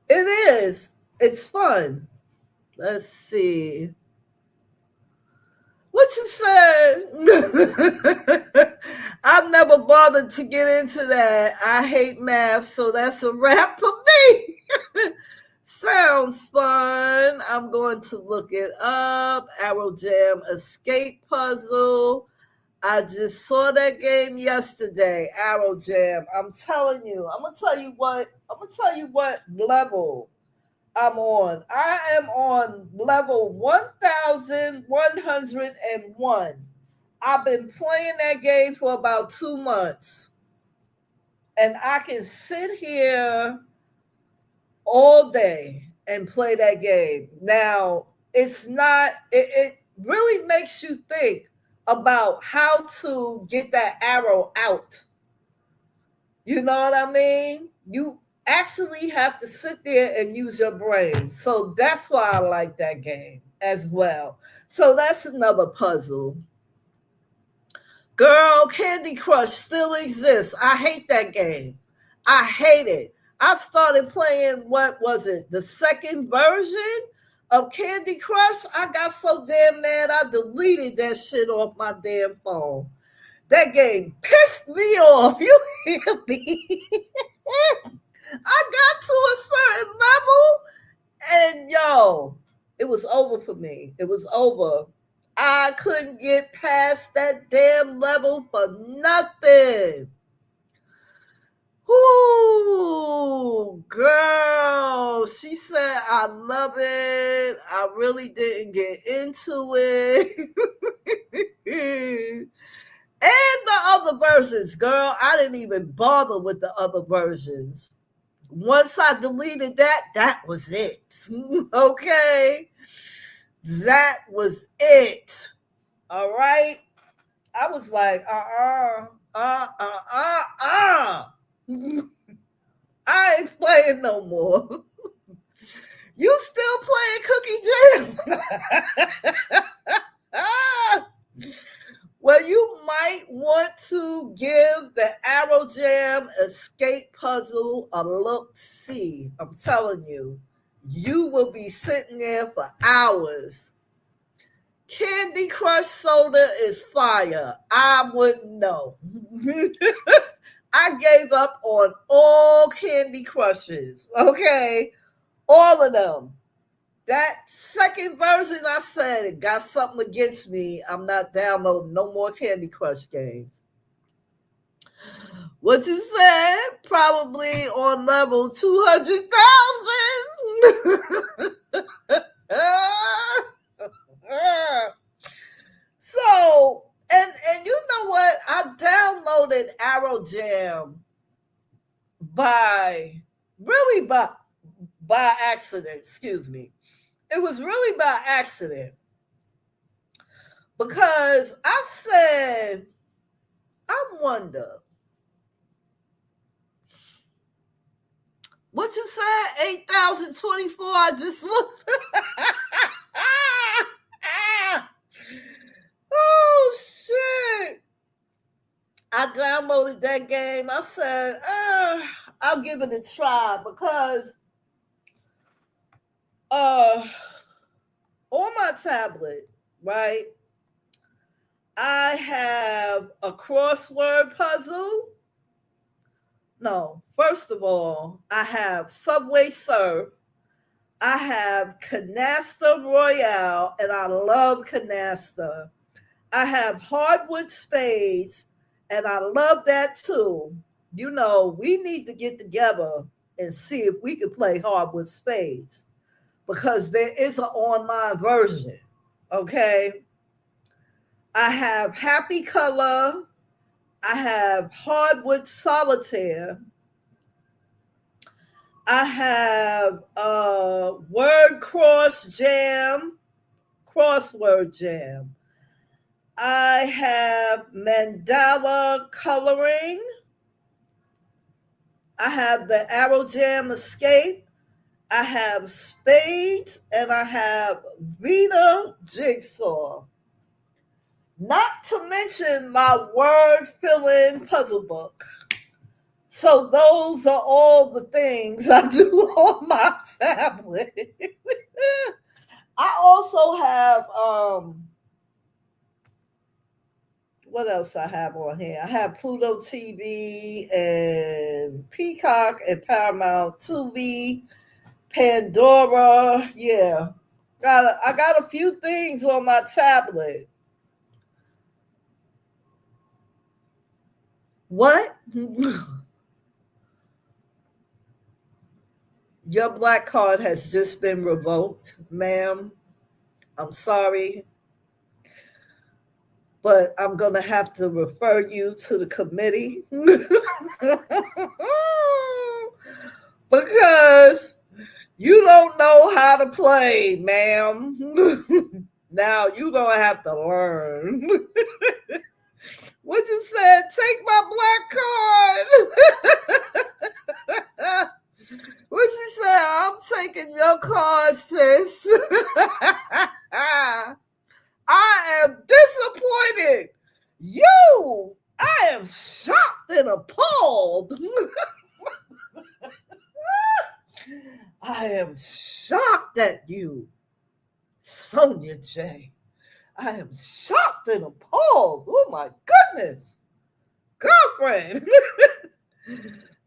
It is. It's fun. Let's see. What you said? I've never bothered to get into that. I hate math, so that's a wrap for me. Sounds fun. I'm going to look it up. Arrow Jam Escape Puzzle. I just saw that game yesterday. Arrow Jam. I'm telling you. I'm gonna tell you what. I'm gonna tell you what level I'm on. I am on level 1101. I've been playing that game for about 2 months. And I can sit here all day and play that game. Now, it's not, it really makes you think about how to get that arrow out. You know what I mean? You actually have to sit there and use your brain. So that's why I like that game as well. So that's another puzzle. Girl, Candy Crush still exists. I hate that game. I hate it. I started playing, what was it, the second version of Candy Crush? I got so damn mad I deleted that shit off my damn phone. That game pissed me off. You hear me? I got to a certain level, and yo, it was over for me. It was over. I couldn't get past that damn level for nothing. Ooh, girl. She said, I love it. I really didn't get into it. And the other versions, girl, I didn't even bother with the other versions. Once I deleted that, that was it. Okay? That was it. All right? I was like, I ain't playing no more. You still playing Cookie Jam? Well, you might want to give the Arrow Jam Escape Puzzle a look see. I'm telling you, you will be sitting there for hours. Candy Crush Soda is fire. I wouldn't know. I gave up on all Candy Crushes, okay? All of them. That second version, I said it got something against me. I'm not downloading no more Candy Crush games. What you said? Probably on level 200,000. So, and you know what? I downloaded Arrow Jam by really by accident. Excuse me. It was really by accident because I said, I wonder, what What you said? 8,024. I just looked. Oh shit! I downloaded that game. I said, I'll give it a try because uh on my tablet, right? I have a crossword puzzle. No, first of all, I have Subway Surf. I have Canasta Royale, and I love Canasta. I have Hardwood Spades, and I love that too. You know, we need to get together and see if we can play Hardwood Spades because there is an online version. Okay. I have Happy Color. I have Hardwood Solitaire. I have Word Cross Jam, Crossword Jam. I have Mandala Coloring. I have the Arrow Jam Escape. I have Spades, and I have Vita Jigsaw. Not to mention my word fill-in puzzle book. So those are all the things I do on my tablet. I also have what else I have on here? I have Pluto TV and Peacock and Paramount TV, Pandora. Yeah. I got a few things on my tablet. What? Your black card has just been revoked, ma'am. I'm sorry, but I'm going to have to refer you to the committee because you don't know how to play, ma'am. Now you're going to have to learn. What you said? Take my black card. What you said? I'm taking your card, sis. I am disappointed. I am shocked and appalled. I am shocked at you, Sonia J. I am shocked and appalled. Oh my goodness. Girlfriend.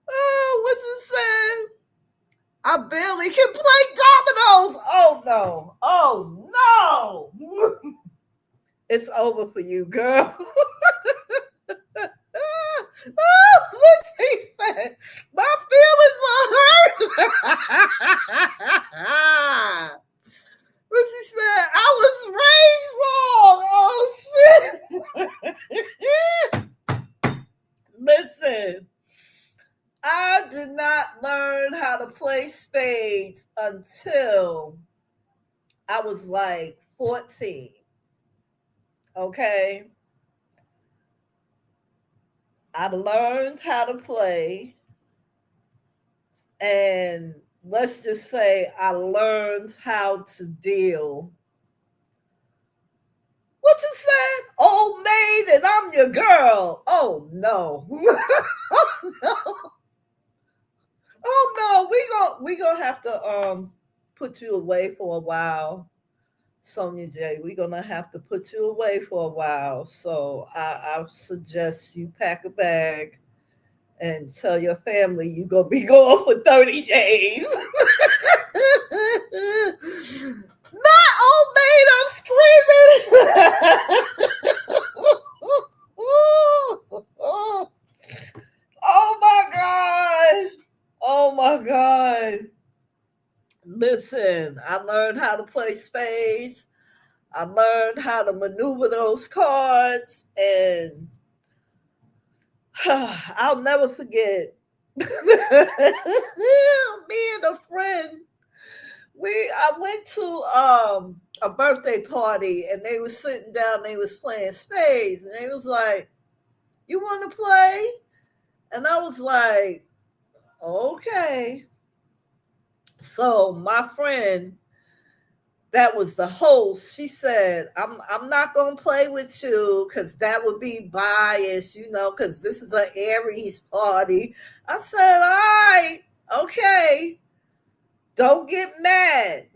Oh, what you said? I barely can play dominoes. Oh no. Oh no. It's over for you, girl. What she said? My feelings are hurt. What she said? I was raised wrong. Oh shit. Listen, I did not learn how to play spades until I was like 14. Okay. I learned how to play, and let's just say I learned how to deal. What you said? Old maid and I'm your girl. Oh no. Oh no. Oh no. We gonna have to put you away for a while. Sonia J, we're gonna have to put you away for a while. So I suggest you pack a bag and tell your family you're gonna be gone for 30 days. Not old maid, I'm screaming. Oh my God. Oh my God. Listen, I learned how to play spades. I learned how to maneuver those cards, and I'll never forget me and a friend. I went to a birthday party, and they was sitting down. They was playing spades, and they was like, "You want to play?" And I was like, "Okay." So my friend that was the host, she said, I'm not gonna play with you because that would be biased, because this is an Aries party. I said, all right, okay, don't get mad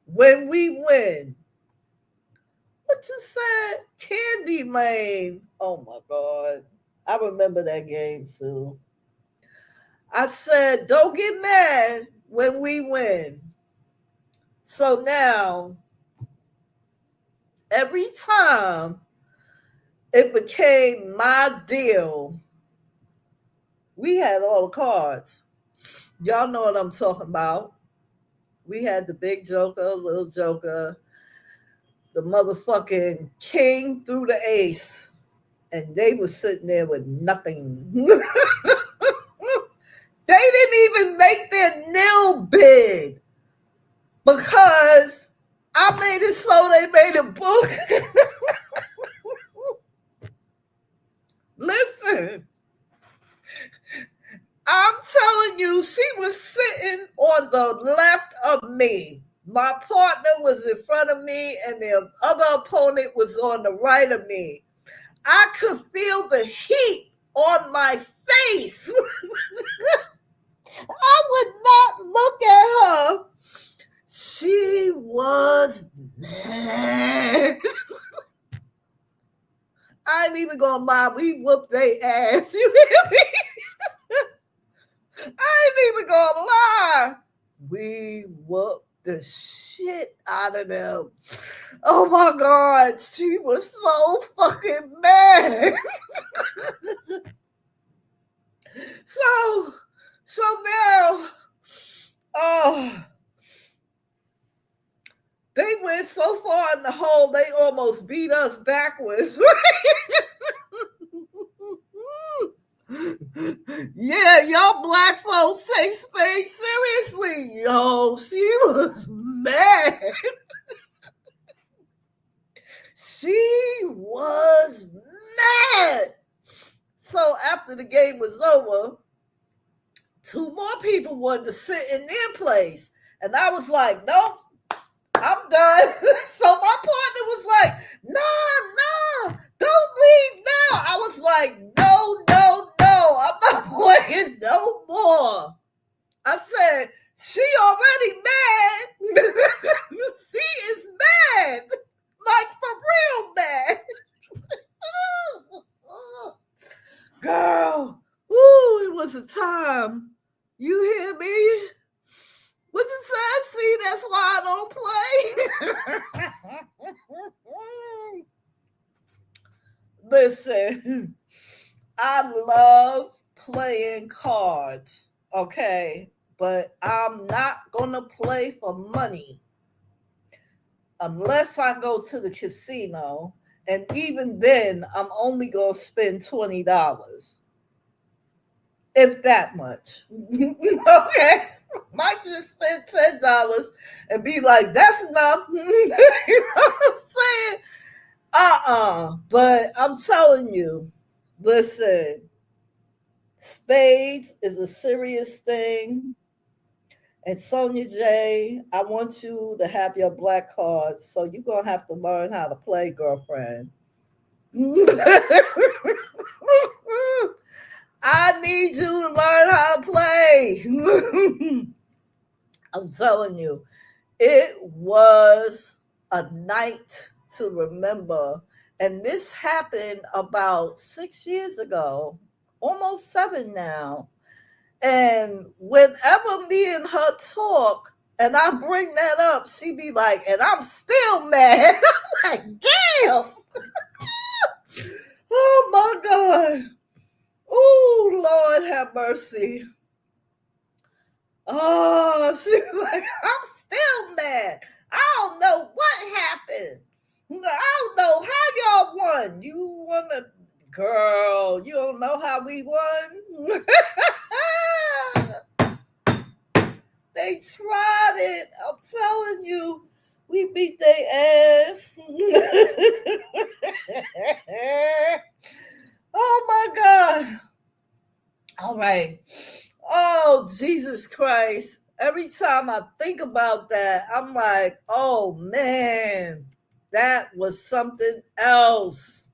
when we win. What you said? Candy Lane. Oh my God. I remember that game too. I said, don't get mad when we win. So now, every time it became my deal, we had all the cards. Y'all know what I'm talking about. We had the big joker, little joker, the motherfucking king through the ace, and they were sitting there with nothing. They didn't even make their nil bid because I made it so they made a book. Listen, I'm telling you, she was sitting on the left of me. My partner was in front of me, and the other opponent was on the right of me. I could feel the heat on my face. I would not look at her. She was mad. I ain't even gonna lie, we whooped their ass. You hear me? I ain't even gonna lie. We whooped the shit out of them. Oh my God, she was so fucking mad. So now, oh, they went so far in the hole, they almost beat us backwards. Yeah, y'all black folks take space seriously. Yo, she was mad. She was mad. So after the game was over, two more people wanted to sit in their place. And I was like, nope, I'm done. So my partner was like, no, don't leave now. I was like, no, I'm not playing no more. I said, she already mad. She is mad. Like for real mad. Girl, woo, it was a time. You hear me? What you say? See, that's why I don't play. Listen, I love playing cards, okay? But I'm not going to play for money unless I go to the casino. And even then, I'm only going to spend $20. If that much. Okay. Might just spend $10 and be like, that's enough. You know what I'm saying? But I'm telling you, listen, spades is a serious thing. And Sonia J, I want you to have your black cards. So you're going to have to learn how to play, girlfriend. I need you to learn how to play. I'm telling you, it was a night to remember. And this happened about 6 years ago, almost 7 now. And whenever me and her talk, and I bring that up, she be like, and I'm still mad. I'm like, damn. Oh my God. Oh, Lord have mercy. Oh, she's like, I'm still mad. I don't know what happened. I don't know how y'all won. You won a girl. You don't know how we won? They tried it. I'm telling you. We beat their ass. Oh my God. All right. Oh, Jesus Christ. Every time I think about that, I'm like, oh man, that was something else.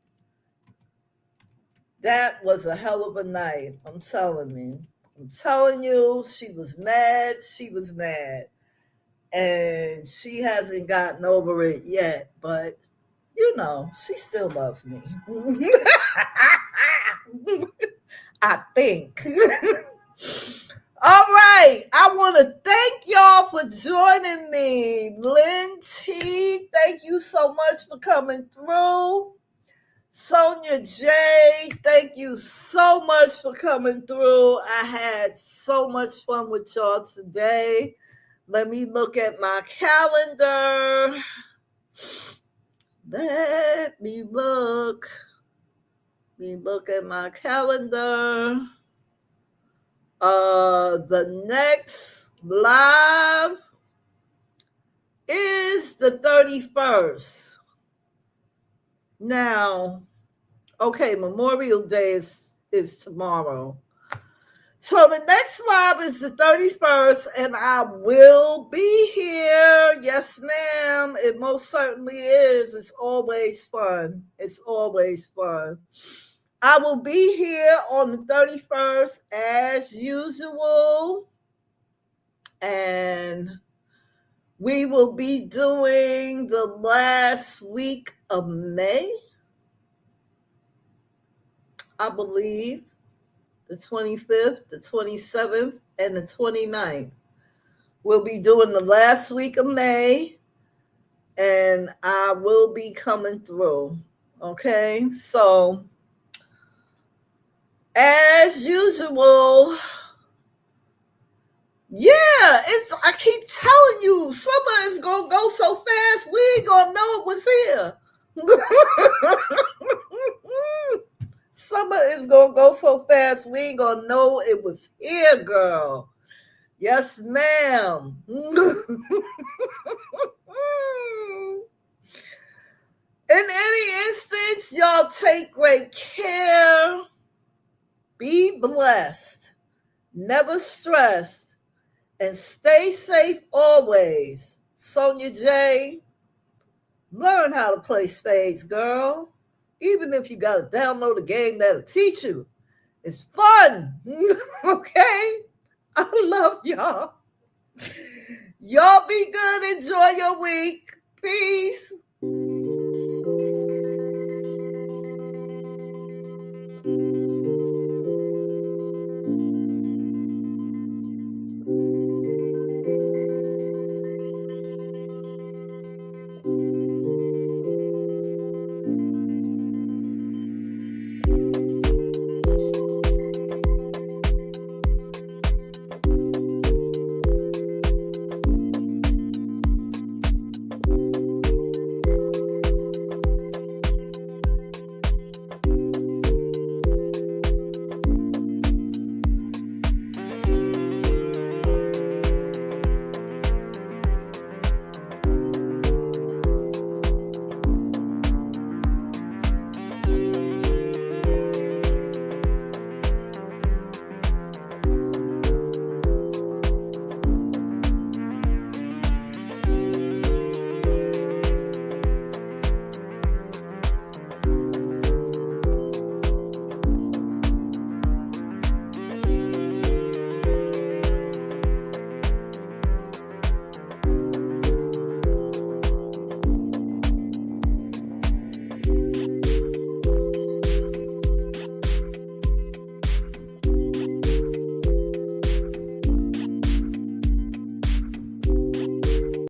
That was a hell of a night. I'm telling you. I'm telling you, she was mad. She was mad. And she hasn't gotten over it yet. But, you know, she still loves me. I think. All right. I want to thank y'all for joining me. Lynn T, thank you so much for coming through. Sonia J, thank you so much for coming through. I had so much fun with y'all today. Let me look at my calendar. Let me look. Let me look at my calendar. The next live is the 31st. Now, okay, Memorial Day is tomorrow. So the next live is the 31st, and I will be here. Yes, ma'am. It most certainly is. It's always fun. It's always fun. I will be here on the 31st as usual. And we will be doing the last week of May, I believe. The 25th, the 27th, and the 29th. We'll be doing the last week of May, and I will be coming through. Okay, so as usual, yeah, I keep telling you, summer is gonna go so fast, we ain't gonna know it was here. Summer is gonna go so fast, we ain't gonna know it was here, girl. Yes, ma'am. In any instance, y'all take great care. Be blessed. Never stressed. And stay safe always. Sonia J, learn how to play spades, girl. Even if you got to download a game that'll teach you. It's fun. Okay? I love y'all. Y'all be good. Enjoy your week. Peace.